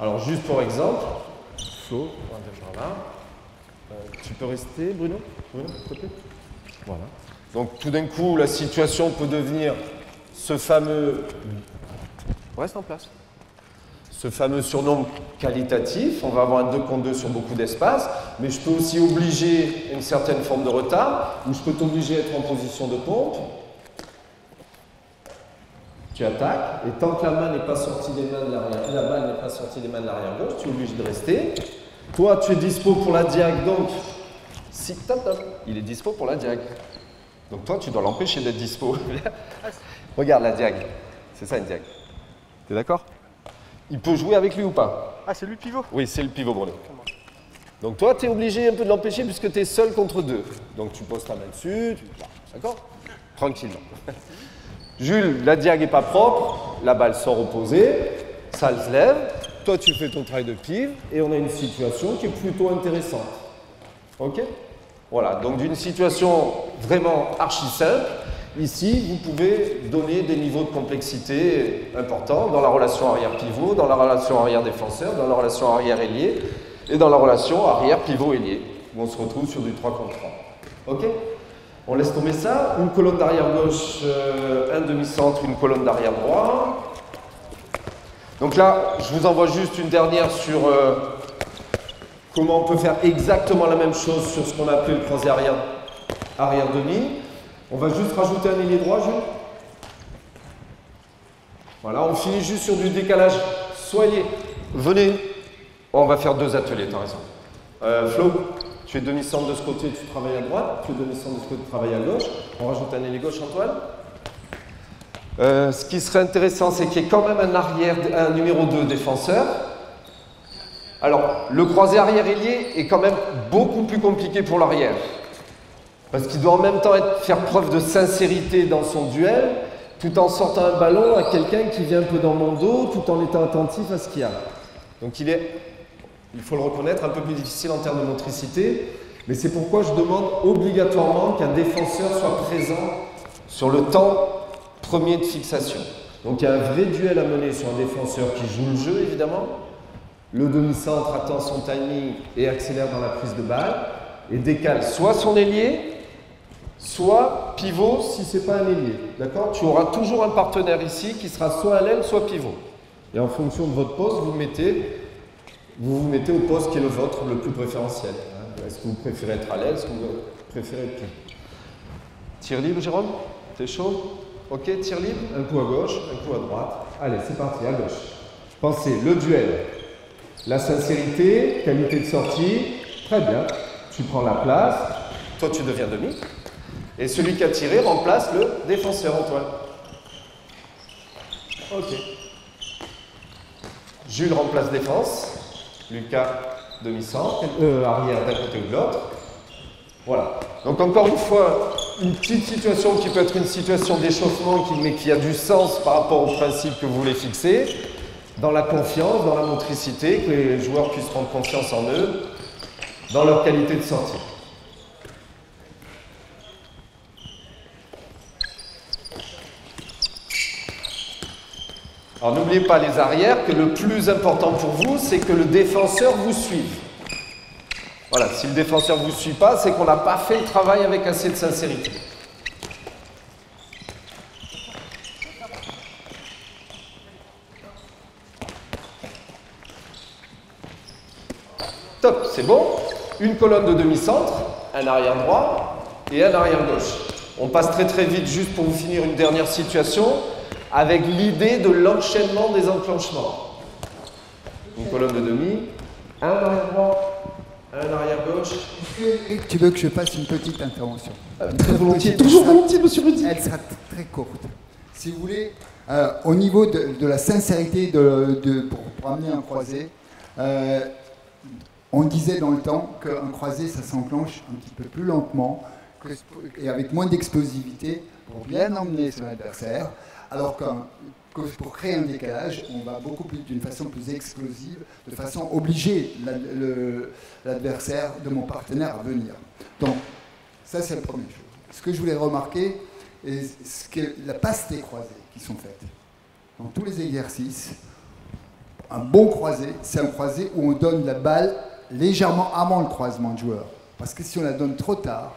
Alors, juste pour exemple, Flo, on va venir par là. Tu peux rester, Bruno? Bruno, s'il te plaît. Voilà. Donc, tout d'un coup, la situation peut devenir ce fameux. Reste en place. Ce fameux surnom qualitatif. On va avoir un 2 contre 2 sur beaucoup d'espace, mais je peux aussi obliger une certaine forme de retard, ou je peux t'obliger à être en position de pompe. tu attaques, et tant que la main n'est pas sortie des mains de l'arrière, la balle n'est pas sortie des mains de l'arrière gauche, tu es obligé de rester. Toi, tu es dispo pour la diag, donc si top, top, il est dispo pour la diag. Donc toi, tu dois l'empêcher d'être dispo. Regarde la diag, c'est ça une diag. T'es d'accord? Il peut jouer avec lui ou pas? Ah, c'est lui le pivot? Oui, c'est le pivot Bruno. Donc toi, tu es obligé un peu de l'empêcher puisque tu es seul contre deux. Donc tu poses ta main dessus, d'accord? Tranquillement. Jules, la diag n'est pas propre, la balle sort opposée, ça se lève, toi tu fais ton travail de pive et on a une situation qui est plutôt intéressante. Ok? Voilà, donc d'une situation vraiment archi simple, ici vous pouvez donner des niveaux de complexité importants dans la relation arrière-pivot, dans la relation arrière-défenseur, dans la relation arrière-ailier et dans la relation arrière-pivot-ailier, où on se retrouve sur du 3 contre 3. Ok? On laisse tomber ça, une colonne d'arrière gauche, un demi-centre, une colonne d'arrière droit. Donc là, je vous envoie juste une dernière sur comment on peut faire exactement la même chose sur ce qu'on a appelé le croisé arrière demi. On va juste rajouter un ailier droit, Jules. Voilà, on finit juste sur du décalage. Soyez, venez. On va faire 2 ateliers, tu as raison. Flo, tu es demi-centre de ce côté, tu travailles à droite. Tu es demi-centre de ce côté, tu travailles à gauche. On rajoute un ailier gauche, Antoine. Ce qui serait intéressant, c'est qu'il y ait quand même un numéro 2 défenseur. Alors, le croisé arrière-ailier est quand même beaucoup plus compliqué pour l'arrière. Parce qu'il doit en même temps faire preuve de sincérité dans son duel, tout en sortant un ballon à quelqu'un qui vient un peu dans mon dos, tout en étant attentif à ce qu'il y a. Donc il faut le reconnaître, un peu plus difficile en termes de motricité, mais c'est pourquoi je demande obligatoirement qu'un défenseur soit présent sur le temps premier de fixation. Donc il y a un vrai duel à mener sur un défenseur qui joue le jeu, évidemment. Le demi-centre attend son timing et accélère dans la prise de balle, et décale soit son ailier, soit pivot si ce n'est pas un ailier. D'accord? Tu auras toujours un partenaire ici qui sera soit à l'aile, soit pivot. Et en fonction de votre poste, vous vous mettez au poste qui est le vôtre, le plus préférentiel. Est-ce que vous préférez être à l'aile? Est-ce que vous préférez être pivot? Tir libre, Jérôme? T'es chaud? Ok, tir libre. Un coup à gauche, un coup à droite. Allez, c'est parti, à gauche. Pensez, le duel. La sincérité, qualité de sortie. Très bien. Tu prends la place. Toi, tu deviens demi. Et celui qui a tiré remplace le défenseur, Antoine. Ok. Jules remplace défense. Lucas, demi-centre. Arrière d'un côté ou de l'autre. Voilà. Donc encore une fois, une petite situation qui peut être une situation d'échauffement, mais qui a du sens par rapport au principe que vous voulez fixer, dans la confiance, dans la motricité, que les joueurs puissent prendre confiance en eux, dans leur qualité de sortie. Alors n'oubliez pas les arrières, que le plus important pour vous, c'est que le défenseur vous suive. Voilà, si le défenseur ne vous suit pas, c'est qu'on n'a pas fait le travail avec assez de sincérité. Top, c'est bon. Une colonne de demi-centre, un arrière droit et un arrière gauche. On passe très très vite juste pour vous finir une dernière situation avec l'idée de l'enchaînement des enclenchements. Une colonne de demi, un arrière droit, un arrière gauche. Eric, tu veux que je fasse une petite intervention? Très volontiers, toujours volontiers, monsieur Rudy. Elle sera très courte. Si vous voulez, au niveau de la sincérité pour amener un croisé, on disait dans le temps qu'un croisé, ça s'enclenche un petit peu plus lentement et avec moins d'explosivité pour bien emmener son adversaire, alors que pour créer un décalage, on va beaucoup plus d'une façon plus explosive, de façon à obliger l'adversaire de mon partenaire à venir. Donc, ça c'est la première chose. Ce que je voulais remarquer, c'est la passe des croisés qui sont faites. Dans tous les exercices, un bon croisé, c'est un croisé où on donne la balle légèrement avant le croisement de joueur. Parce que si on la donne trop tard,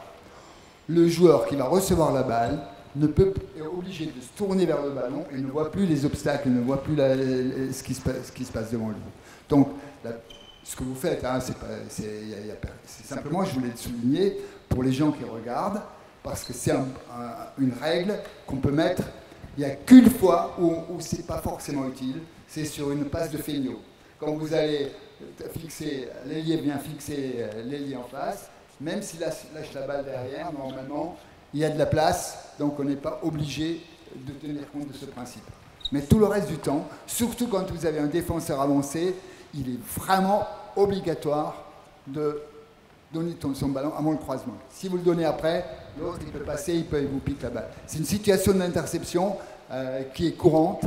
le joueur qui va recevoir la balle est obligé de se tourner vers le ballon et ne voit plus les obstacles, ne voit plus ce qui se passe devant lui. Donc, ce que vous faites, hein, c'est simplement, je voulais le souligner pour les gens qui regardent, parce que c'est une règle qu'on peut mettre Il n'y a qu'une fois où ce n'est pas forcément utile, c'est sur une passe de feigno. Quand vous allez fixer, l'ailier vient fixer l'ailier en face, même s'il lâche la balle derrière, normalement, il y a de la place, donc on n'est pas obligé de tenir compte de ce principe. Mais tout le reste du temps, surtout quand vous avez un défenseur avancé, il est vraiment obligatoire de donner son ballon avant le croisement. Si vous le donnez après, l'autre il peut passer, il vous pique la balle. C'est une situation d'interception qui est courante,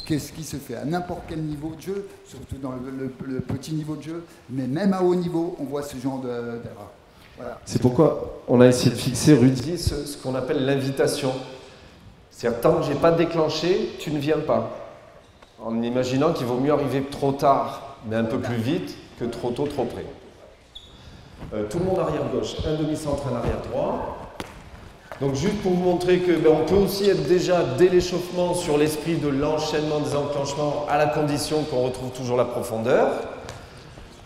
qu'est-ce qui se fait à n'importe quel niveau de jeu, surtout dans le petit niveau de jeu, mais même à haut niveau, on voit ce genre d'erreur. Voilà. C'est pourquoi on a essayé de fixer, Rudy, ce qu'on appelle l'invitation. C'est-à-dire, tant que je n'ai pas déclenché, tu ne viens pas. En imaginant qu'il vaut mieux arriver trop tard, mais un peu plus vite, que trop tôt, trop près. Tout le monde arrière gauche, un demi-centre, un arrière droit. Donc juste pour vous montrer que on peut aussi être déjà dès l'échauffement sur l'esprit de l'enchaînement des enclenchements à la condition qu'on retrouve toujours la profondeur.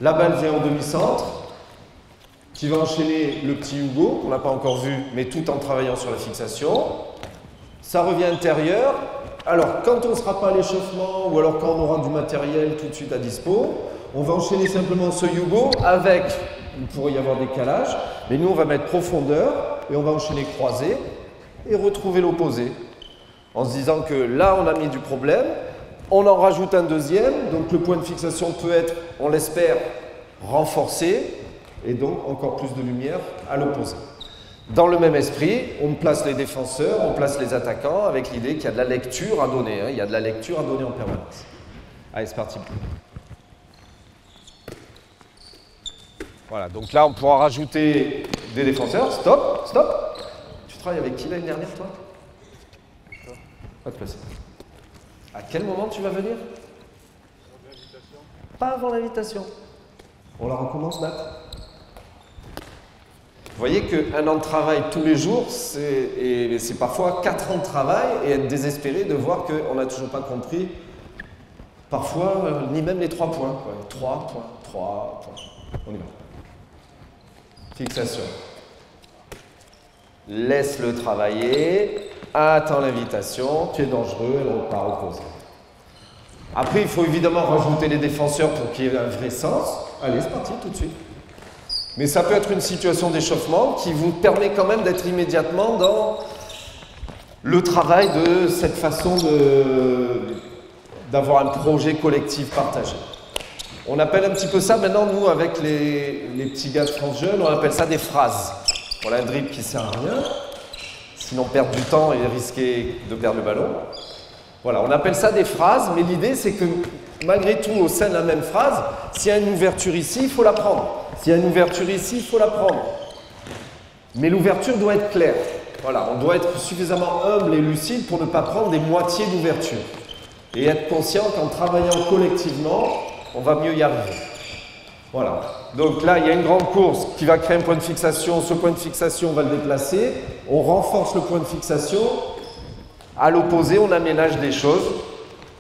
La balle vient au demi-centre, qui va enchaîner le petit Hugo, qu'on n'a pas encore vu, mais tout en travaillant sur la fixation. Ça revient intérieur. Alors quand on ne sera pas à l'échauffement ou alors quand on aura du matériel tout de suite à dispo, on va enchaîner simplement ce Hugo avec, il pourrait y avoir décalage, mais nous on va mettre profondeur et on va enchaîner croisé et retrouver l'opposé. En se disant que là on a mis du problème, on en rajoute un deuxième, donc le point de fixation peut être, on l'espère, renforcé et donc encore plus de lumière à l'opposé. Dans le même esprit, on place les défenseurs, on place les attaquants avec l'idée qu'il y a de la lecture à donner. Il y a de la lecture à donner en permanence. Allez, c'est parti. Voilà, donc là, on pourra rajouter des défenseurs. Stop, stop. Tu travailles avec qui l'année dernière, toi? Va te placer. À quel moment tu vas venir? Pas avant l'invitation. On la recommence, Matt? Vous voyez qu'un an de travail tous les jours, c'est parfois 4 ans de travail et être désespéré de voir qu'on n'a toujours pas compris, parfois, ni même les 3 points. 3 points, 3 points. On y va. Fixation. Laisse-le travailler, attends l'invitation, tu es dangereux, elle repart opposée. Après, il faut évidemment rajouter les défenseurs pour qu'il y ait un vrai sens. Allez, c'est parti tout de suite. Mais ça peut être une situation d'échauffement qui vous permet quand même d'être immédiatement dans le travail de cette façon d'avoir un projet collectif partagé. On appelle un petit peu ça maintenant, nous, avec les petits gars de France Jeunes, on appelle ça des phrases. Voilà un dribble qui ne sert à rien, sinon perdre du temps et risquer de perdre le ballon. Voilà, on appelle ça des phrases, mais l'idée c'est que malgré tout, au sein de la même phrase, s'il y a une ouverture ici, il faut la prendre. S'il y a une ouverture ici, il faut la prendre. Mais l'ouverture doit être claire. Voilà, on doit être suffisamment humble et lucide pour ne pas prendre des moitiés d'ouverture. Et être conscient qu'en travaillant collectivement, on va mieux y arriver. Voilà. Donc là, il y a une grande course qui va créer un point de fixation. Ce point de fixation, on va le déplacer. On renforce le point de fixation. À l'opposé, on aménage des choses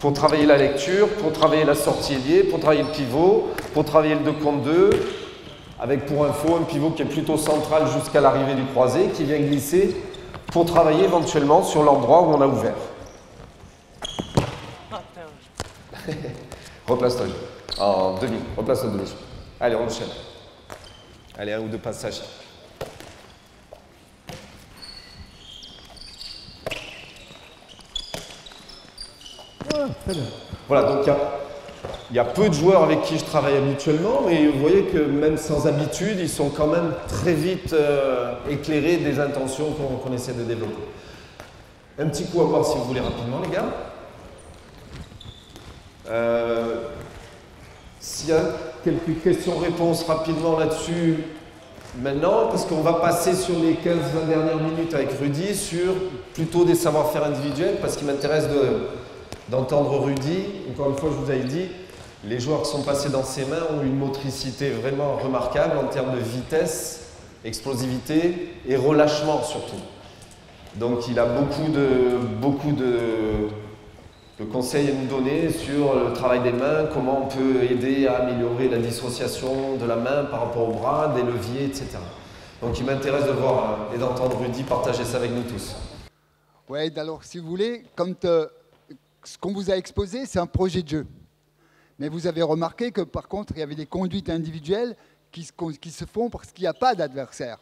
pour travailler la lecture, pour travailler la sortie ailier, pour travailler le pivot, pour travailler le 2 contre 2, avec pour info un pivot qui est plutôt central jusqu'à l'arrivée du croisé, qui vient glisser pour travailler éventuellement sur l'endroit où on a ouvert. Replace-toi en demi, replace-toi demi. Allez, on enchaîne. Allez, 1 ou 2 passages. Voilà, donc il y a peu de joueurs avec qui je travaille habituellement, mais vous voyez que même sans habitude, ils sont quand même très vite éclairés des intentions qu'on essaie de développer. Un petit coup à voir si vous voulez rapidement, les gars. S'il y a quelques questions-réponses rapidement là-dessus, maintenant, parce qu'on va passer sur les 15-20 dernières minutes avec Rudy sur plutôt des savoir-faire individuels, parce qu'il m'intéresse d'entendre Rudy. Encore une fois, je vous avais dit, les joueurs qui sont passés dans ses mains ont une motricité vraiment remarquable en termes de vitesse, explosivité et relâchement surtout. Donc il a beaucoup de conseils à nous donner sur le travail des mains, comment on peut aider à améliorer la dissociation de la main par rapport au bras, des leviers, etc. Donc il m'intéresse de voir et d'entendre Rudy partager ça avec nous tous. Ouais, alors si vous voulez, quand ce qu'on vous a exposé, c'est un projet de jeu. Mais vous avez remarqué que par contre, il y avait des conduites individuelles qui se font parce qu'il n'y a pas d'adversaire.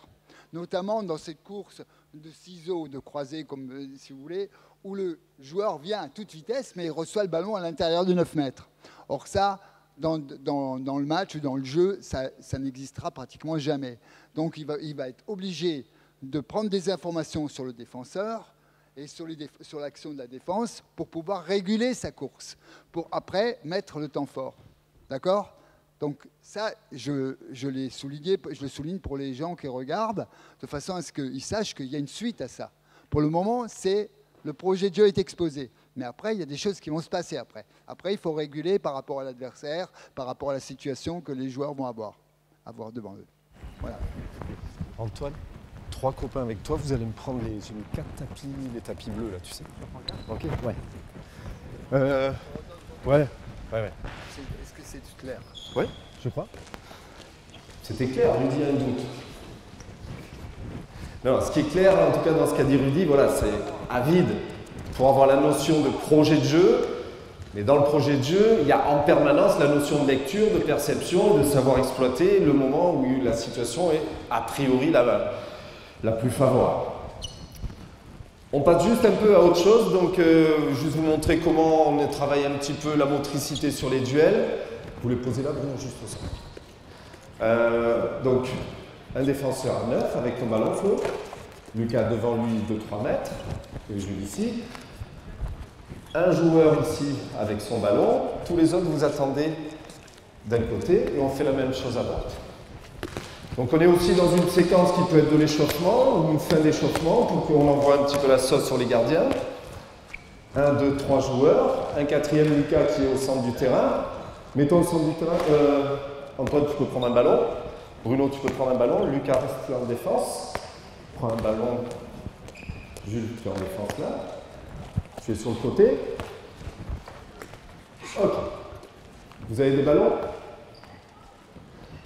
Notamment dans cette course de ciseaux, de croisée, comme si vous voulez, où le joueur vient à toute vitesse, mais il reçoit le ballon à l'intérieur de 9 mètres. Or ça, dans le match ou dans le jeu, ça n'existera pratiquement jamais. Donc il va être obligé de prendre des informations sur le défenseur et sur l'action de la défense pour pouvoir réguler sa course, pour après mettre le temps fort. D'accord ? Donc ça, je le souligne pour les gens qui regardent, de façon à ce qu'ils sachent qu'il y a une suite à ça. Pour le moment, le projet de jeu est exposé. Mais après, il y a des choses qui vont se passer après. Après, il faut réguler par rapport à l'adversaire, par rapport à la situation que les joueurs vont avoir devant eux. Voilà. Antoine, 3 copains avec toi, vous allez me prendre les 4 tapis, les tapis bleus là, tu sais. Ok. Ouais. Ouais. Est-ce que c'est clair? Ouais, je crois. C'était clair, Rudy a un doute. Non, ce qui est clair, en tout cas dans ce qu'a dit Rudy, voilà, c'est avide pour avoir la notion de projet de jeu. Mais dans le projet de jeu, il y a en permanence la notion de lecture, de perception, de savoir exploiter le moment où la situation est a priori la plus favorable. On passe juste un peu à autre chose, donc juste vous montrer comment on a travaillé un petit peu la motricité sur les duels. Vous les posez là, Bruno, juste au centre. Donc, un défenseur à 9 avec ton ballon, Flo. Lucas devant lui de 3 mètres, que je joue ici. Un joueur ici avec son ballon. Tous les autres, vous attendez d'un côté et on fait la même chose à droite. Donc on est aussi dans une séquence qui peut être de l'échauffement ou une fin d'échauffement pour qu'on envoie un petit peu la sauce sur les gardiens. 1, 2, 3 joueurs. Un quatrième, Lucas, qui est au centre du terrain. Mettons au centre du terrain. Antoine, tu peux prendre un ballon. Bruno, tu peux prendre un ballon. Lucas, reste en défense. Prends un ballon. Jules, tu es en défense là. Tu es sur le côté. Ok. Vous avez des ballons?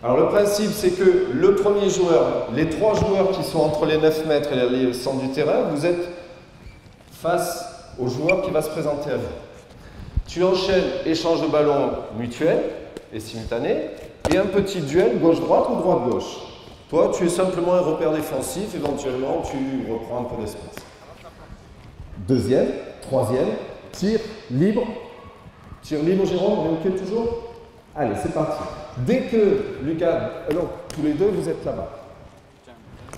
Alors le principe, c'est que le premier joueur, les 3 joueurs qui sont entre les 9 mètres et le centre du terrain, vous êtes face au joueur qui va se présenter à vous. Tu enchaînes échange de ballons mutuel et simultané, et un petit duel gauche-droite ou droite-gauche. Toi, tu es simplement un repère défensif, éventuellement tu reprends un peu d'espace. Deuxième, troisième, tir libre. Tir libre, Jérôme, on est OK toujours? Allez, c'est parti. Dès que, Lucas, non, tous les deux, vous êtes là-bas.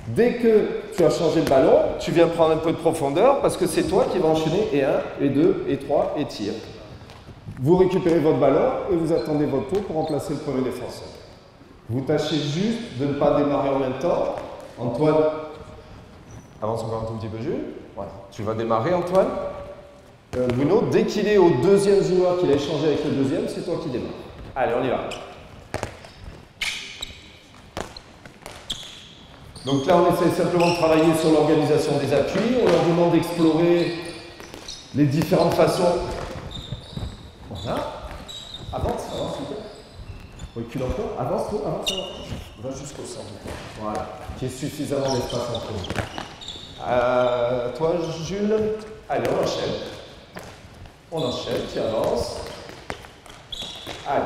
Dès que tu as changé de ballon, tu viens prendre un peu de profondeur parce que c'est toi qui vas enchaîner et 1, et 2, et 3, et tir. Vous récupérez votre ballon et vous attendez votre tour pour remplacer le premier défenseur. Vous tâchez juste de ne pas démarrer en même temps. Antoine, avance encore un tout petit peu, Jules. Voilà. Tu vas démarrer, Antoine. Bruno, dès qu'il est au deuxième joueur qu'il a échangé avec le deuxième, c'est toi qui démarres. Allez, on y va. Donc là, on essaie simplement de travailler sur l'organisation des appuis. On leur demande d'explorer les différentes façons. Voilà. Avance, s'il te plaît. Recule encore. Avance, toi, avance. Va jusqu'au centre. Voilà. Qu'il y ait suffisamment d'espace entre nous. Toi, Jules. Allez, on enchaîne. On enchaîne, tu avances. Allez.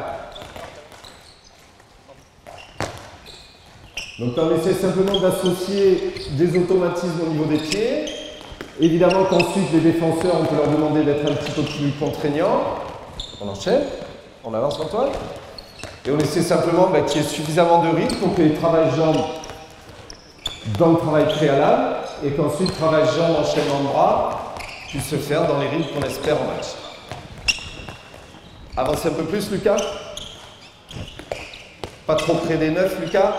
Donc on essaie simplement d'associer des automatismes au niveau des pieds. Évidemment qu'ensuite les défenseurs, on peut leur demander d'être un petit peu plus contraignants. On enchaîne, on avance Antoine. Et on essaie simplement qu'il y ait suffisamment de rythme pour que les travails jambes dans le travail préalable et qu'ensuite travail jambes, enchaînement de bras puisse se faire dans les rythmes qu'on espère en match. Avance un peu plus Lucas. Pas trop près des 9 Lucas.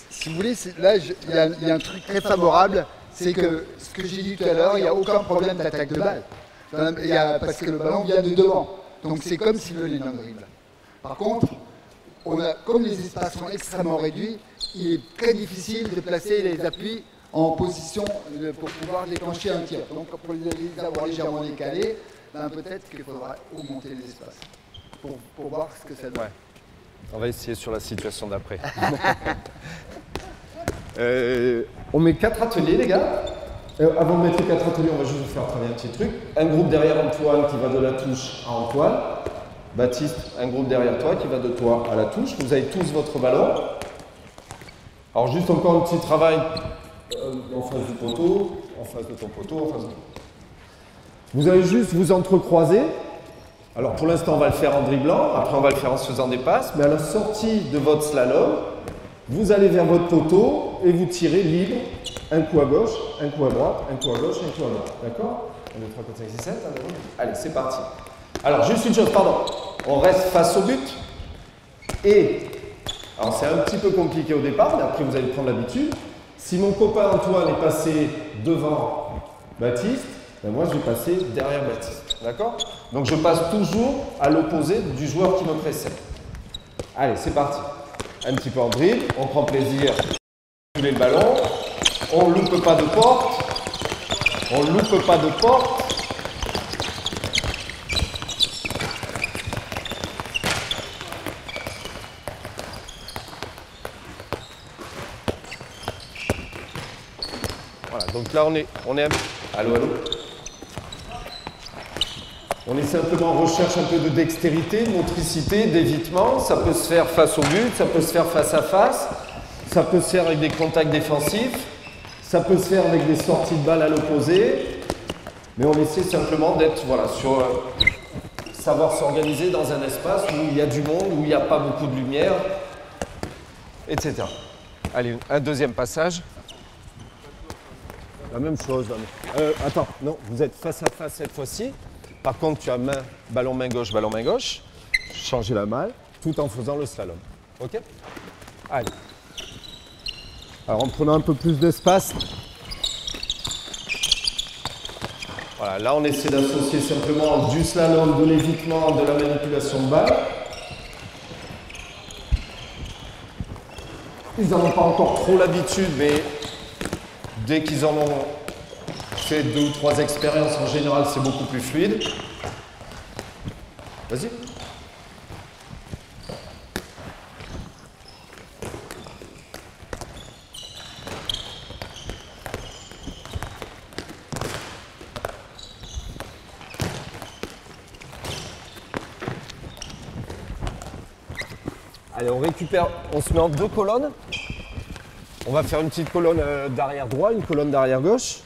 Si vous voulez, là, il y a un truc très favorable, c'est que ce que j'ai dit tout à l'heure, il n'y a aucun problème d'attaque de balle. Parce que le ballon vient de devant. Donc c'est comme s'il venait d'un dribble. Par contre, comme les espaces sont extrêmement réduits, il est très difficile de placer les appuis en position pour pouvoir déclencher un tir. Donc pour les avoir légèrement décalés, ben, peut-être qu'il faudra augmenter les espaces pour voir ce que ça donne. Ouais. On va essayer sur la situation d'après. On met 4 ateliers, les gars. Avant de mettre les 4 ateliers, on va juste vous faire travailler un petit truc. Un groupe derrière Antoine qui va de la touche à Antoine. Baptiste, un groupe derrière toi qui va de toi à la touche. Vous avez tous votre ballon. Alors juste encore un petit travail en face du poteau, en face de ton poteau, en face de... Vous allez juste vous entrecroiser. Alors pour l'instant, on va le faire en dribblant. Après, on va le faire en se faisant des passes. Mais à la sortie de votre slalom, vous allez vers votre poteau et vous tirez libre. Un coup à gauche, un coup à droite, un coup à gauche, un coup à droite. D'accord? 1, 2, 3, 4, 5, 6, 7. Allez, c'est parti. Alors, juste une chose, pardon. On reste face au but. Et, alors c'est un petit peu compliqué au départ, mais après vous allez prendre l'habitude. Si mon copain Antoine est passé devant Baptiste, ben moi je vais passer derrière Baptiste. D'accord? Donc je passe toujours à l'opposé du joueur qui me précède. Allez, c'est parti. Un petit peu en dribble, on prend plaisir à le ballon. On ne loupe pas de porte. On ne loupe pas de porte. Voilà, donc là on est allô, allô. On est simplement en recherche un peu de dextérité, de motricité, d'évitement. Ça peut se faire face au but, ça peut se faire face à face, ça peut se faire avec des contacts défensifs, ça peut se faire avec des sorties de balles à l'opposé. Mais on essaie simplement d'être sur savoir s'organiser dans un espace où il y a du monde, où il n'y a pas beaucoup de lumière, etc. Allez, un deuxième passage. La même chose. Attends, non, vous êtes face à face cette fois-ci. Par contre, tu as ballon main gauche, ballon main gauche. Changer la malle, tout en faisant le slalom. Ok? Allez. Alors, en prenant un peu plus d'espace. Voilà, là, on essaie d'associer simplement du slalom, de l'évitement, de la manipulation de balle. Ils n'en ont pas encore trop l'habitude, mais dès qu'ils en ont fait 2 ou 3 expériences, en général, c'est beaucoup plus fluide. Vas-y. Allez, on récupère, on se met en 2 colonnes. On va faire une petite colonne d'arrière droit, une colonne d'arrière gauche.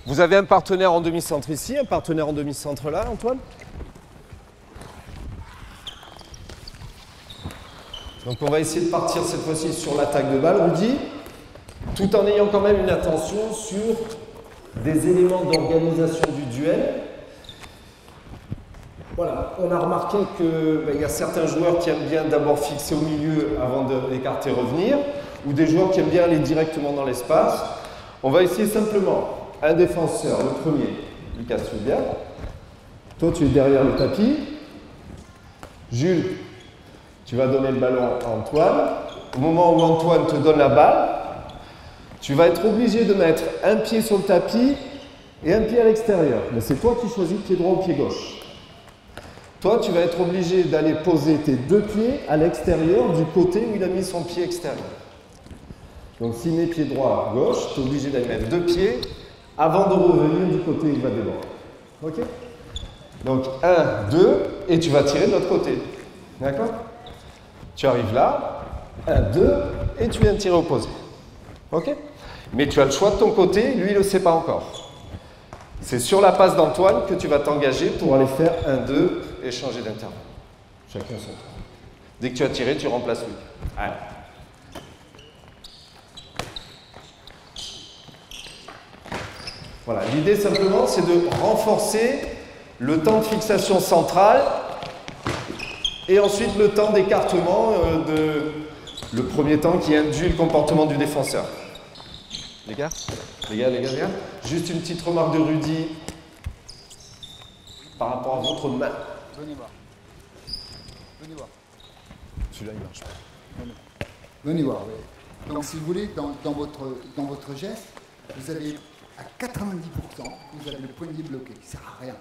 Vous avez un partenaire en demi-centre ici, un partenaire en demi-centre là, Antoine. Donc on va essayer de partir cette fois-ci sur l'attaque de balle, Rudy, tout en ayant quand même une attention sur des éléments d'organisation du duel. Voilà, on a remarqué qu'il y a certains joueurs qui aiment bien d'abord fixer au milieu avant de l'écarter revenir, ou des joueurs qui aiment bien aller directement dans l'espace. On va essayer simplement un défenseur, le premier, Lucas Fulbert. Toi, tu es derrière le tapis. Jules, tu vas donner le ballon à Antoine. Au moment où Antoine te donne la balle, tu vas être obligé de mettre un pied sur le tapis et un pied à l'extérieur. Mais c'est toi qui choisis le pied droit ou le pied gauche. Toi, tu vas être obligé d'aller poser tes 2 pieds à l'extérieur du côté où il a mis son pied extérieur. Donc s'il met pied droit, gauche, tu es obligé d'aller mettre 2 pieds avant de revenir du côté où il va déborder. Ok? Donc 1, 2, et tu vas tirer de l'autre côté. D'accord? Tu arrives là, 1, 2, et tu viens de tirer opposé. Ok? Mais tu as le choix de ton côté, lui il ne le sait pas encore. C'est sur la passe d'Antoine que tu vas t'engager pour aller faire 1, 2 et changer d'intervalle. Chacun son tour. Dès que tu as tiré, tu remplaces lui. Allez. Voilà, l'idée simplement c'est de renforcer le temps de fixation centrale et ensuite le temps d'écartement le premier temps qui induit le comportement du défenseur. Les gars, juste une petite remarque de Rudy par rapport à votre main. Venez voir. Venez voir. Celui-là, il marche pas. Venez voir, oui. Donc, si vous voulez, dans votre geste, vous avez à 90%, vous avez le poignet bloqué. Ça ne sert à rien.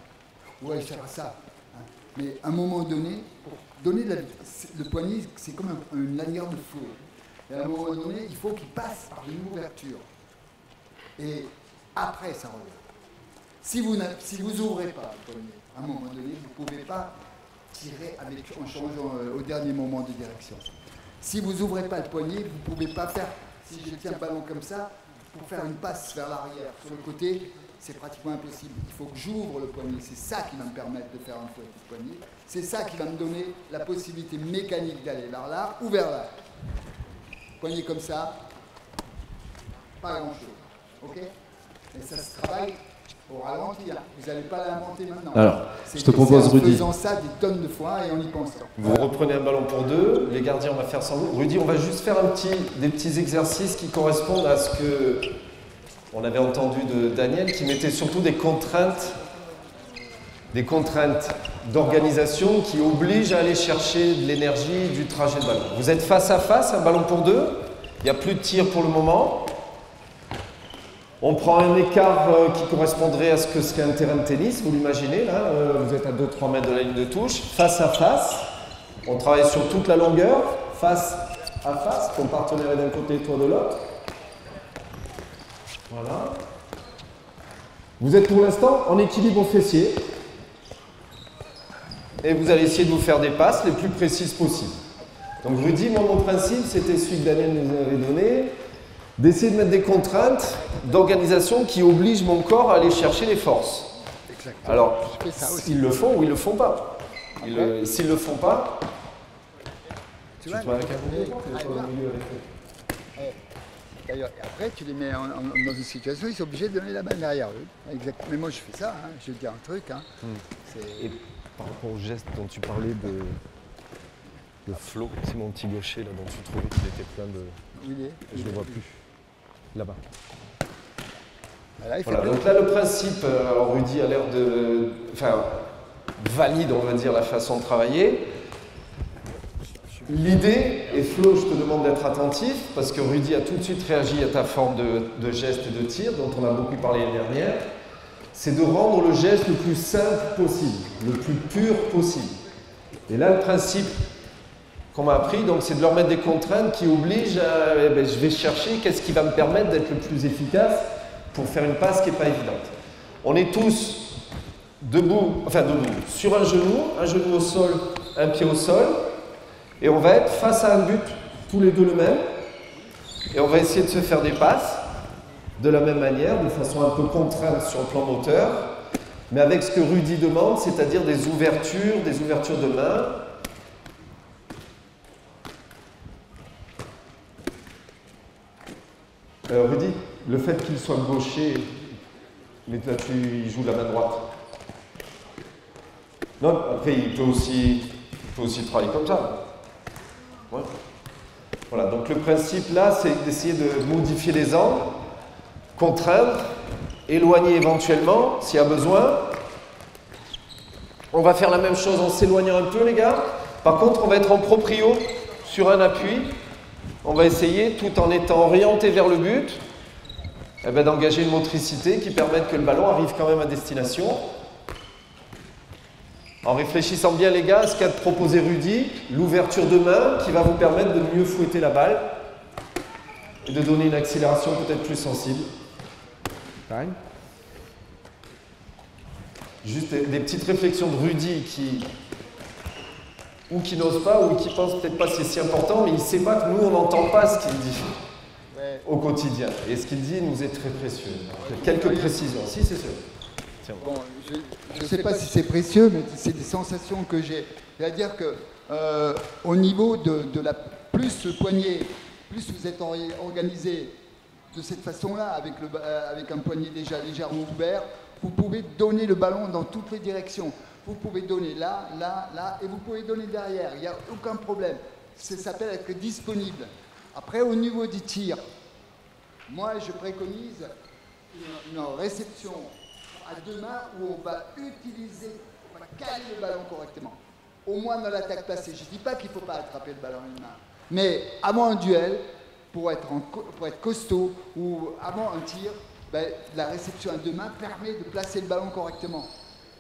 Ouais, ça sert à ça. Hein. Mais à un moment donné, pour donner de la vitesse, le poignet, c'est comme une lanière de four. Et à un moment donné, il faut qu'il passe par une ouverture. Et après, ça revient. Si vous ouvrez pas le poignet, à un moment donné, vous ne pouvez pas tirer en changeant au dernier moment de direction. Si vous n'ouvrez pas le poignet, vous ne pouvez pas faire, si je tiens le ballon comme ça, pour faire une passe vers l'arrière, sur le côté, c'est pratiquement impossible. Il faut que j'ouvre le poignet. C'est ça qui va me permettre de faire un fouet de poignet. C'est ça qui va me donner la possibilité mécanique d'aller vers là ou vers là. Poignet comme ça, pas grand-chose. Ok? Et ça se travaille au ralenti. Hein. Vous n'allez pas l'inventer maintenant. Alors, je te propose, Rudy. En faisant ça des tonnes de fois et en y pensant. Vous reprenez un ballon pour deux, les gardiens, on va faire sans vous. Rudy, on va juste faire des petits exercices qui correspondent à ce que on avait entendu de Daniel, qui mettait surtout des contraintes d'organisation qui obligent à aller chercher de l'énergie du trajet de ballon. Vous êtes face à face, un ballon pour deux, il n'y a plus de tir pour le moment. On prend un écart qui correspondrait à ce que serait un terrain de tennis, vous l'imaginez, là, vous êtes à 2-3 mètres de la ligne de touche, face à face. On travaille sur toute la longueur, face à face, ton partenaire est d'un côté, toi de l'autre. Voilà. Vous êtes pour l'instant en équilibre au fessier. Et vous allez essayer de vous faire des passes les plus précises possibles. Donc Rudy, moi mon principe, c'était celui que Daniel nous avait donné, d'essayer de mettre des contraintes d'organisation qui obligent mon corps à aller chercher les forces. Exactement. Alors, ils le font ou ils le font pas. S'ils le font pas, tu vois, avec un milieu avec eux. D'ailleurs, après, tu les mets dans une situation, ils sont obligés de donner la balle derrière eux. Exact. Mais moi, je fais ça, hein. Je vais te dire un truc. Hein. Et par rapport au geste dont tu parlais de Flo, c'est mon petit gaucher là dont tu trouvais qu'il était plein de... Où il est? Je ne le vois plus. Là-bas. Voilà, donc là, le principe, alors Rudy a l'air de... Enfin, valide, on va dire, la façon de travailler. L'idée, et Flo, je te demande d'être attentif, parce que Rudy a tout de suite réagi à ta forme de geste et de tir, dont on a beaucoup parlé l'année dernière, c'est de rendre le geste le plus simple possible, le plus pur possible. Et là, le principe qu'on m'a appris, donc, c'est de leur mettre des contraintes qui obligent à... je vais chercher qu'est-ce qui va me permettre d'être le plus efficace pour faire une passe qui n'est pas évidente. On est tous debout, sur un genou au sol, un pied au sol, et on va être face à un but, tous les deux le même, et on va essayer de se faire des passes de la même manière, de façon un peu contrainte sur le plan moteur, mais avec ce que Rudy demande, c'est-à-dire des ouvertures de main. Rudy, le fait qu'il soit gaucher, mais là il joue de la main droite. Non, après il peut aussi travailler comme ça. Ouais. Voilà, donc le principe là, c'est d'essayer de modifier les angles, contraindre, éloigner éventuellement s'il y a besoin. On va faire la même chose en s'éloignant un peu, les gars. Par contre, on va être en proprio sur un appui. On va essayer, tout en étant orienté vers le but, d'engager une motricité qui permette que le ballon arrive quand même à destination. En réfléchissant bien, les gars, à ce qu'a proposé Rudy, l'ouverture de main qui va vous permettre de mieux fouetter la balle et de donner une accélération peut-être plus sensible. Juste des petites réflexions de Rudy qui n'ose pas ou qui pense peut-être pas que c'est si important, mais il ne sait pas que nous, on n'entend pas ce qu'il dit au quotidien. Et ce qu'il dit nous est très précieux. Quelques précisions. Si, c'est sûr. Tiens. Bon, je ne sais pas si c'est précieux, mais c'est des sensations que j'ai. C'est-à-dire que au niveau de la... Plus le poignet, plus vous êtes organisé de cette façon-là, avec un poignet déjà légèrement ouvert, Vous pouvez donner le ballon dans toutes les directions. Vous pouvez donner là, là, là, et vous pouvez donner derrière. Il n'y a aucun problème. Ça s'appelle être disponible. Après, au niveau du tir, moi, je préconise une réception à deux mains où on va utiliser, on va caler le ballon correctement. Au moins dans l'attaque placée. Je ne dis pas qu'il ne faut pas attraper le ballon à une main. Mais avant un duel, pour être costaud ou avant un tir, ben, la réception à deux mains permet de placer le ballon correctement.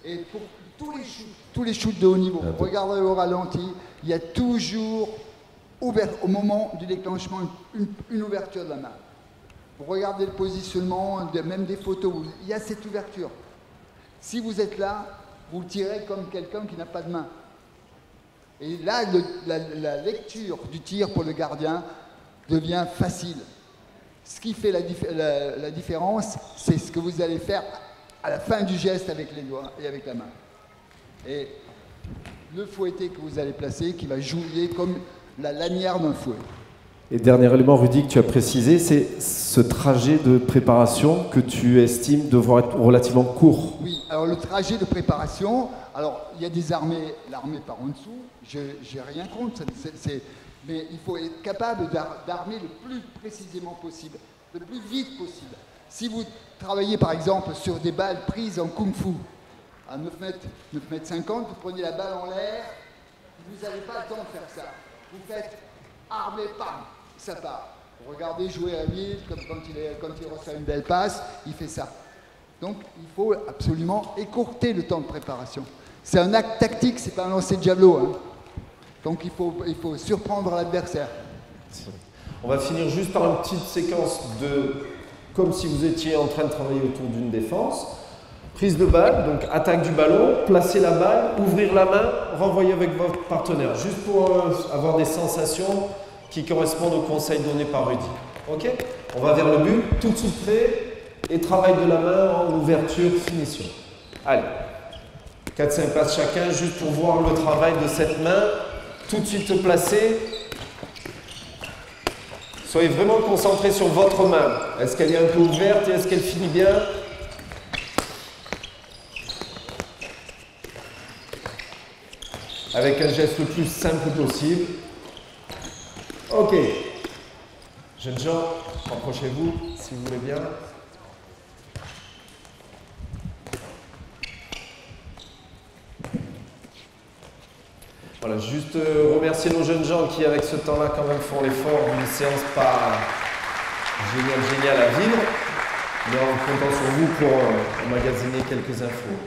Et pour tous les shoots de haut niveau, regardez au ralenti, il y a toujours ouvert, au moment du déclenchement une ouverture de la main. Vous regardez le positionnement, même des photos, il y a cette ouverture. Si vous êtes là, vous tirez comme quelqu'un qui n'a pas de main. Et là, la lecture du tir pour le gardien devient facile. Ce qui fait la différence, c'est ce que vous allez faire à la fin du geste avec les doigts et avec la main. Et le fouetté que vous allez placer, qui va jouer comme la lanière d'un fouet. Et dernier élément, Rudy, que tu as précisé, c'est ce trajet de préparation que tu estimes devoir être relativement court. Oui, alors le trajet de préparation, alors il y a des armées, l'armée par en dessous, j'ai rien contre, mais il faut être capable d'armer le plus précisément possible, le plus vite possible. Si vous travaillez par exemple sur des balles prises en kung-fu, à 9 mètres 50, vous prenez la balle en l'air, vous n'avez pas le temps de faire ça. Vous faites armer, pam, ça part. Vous regardez jouer à vide, comme quand il reçoit une belle passe, il fait ça. Donc il faut absolument écourter le temps de préparation. C'est un acte tactique, c'est pas un lancer de javelot. Hein. Donc il faut surprendre l'adversaire. On va finir juste par une petite séquence comme si vous étiez en train de travailler autour d'une défense. Prise de balle, donc attaque du ballon, placer la balle, ouvrir la main, renvoyer avec votre partenaire. Juste pour avoir des sensations qui correspondent aux conseils donnés par Rudy. Ok? On va vers le but, tout de suite prêt, et travail de la main en ouverture, finition. Allez, 4-5 passes chacun, juste pour voir le travail de cette main, tout de suite placée. Soyez vraiment concentrés sur votre main. Est-ce qu'elle est un peu ouverte et est-ce qu'elle finit bien? Avec un geste le plus simple possible. Ok. Jeunes gens, rapprochez-vous si vous voulez bien. Voilà, juste remercier nos jeunes gens qui, avec ce temps-là, quand même font l'effort d'une séance pas géniale à vivre. Mais en comptant sur vous pour emmagasiner quelques infos.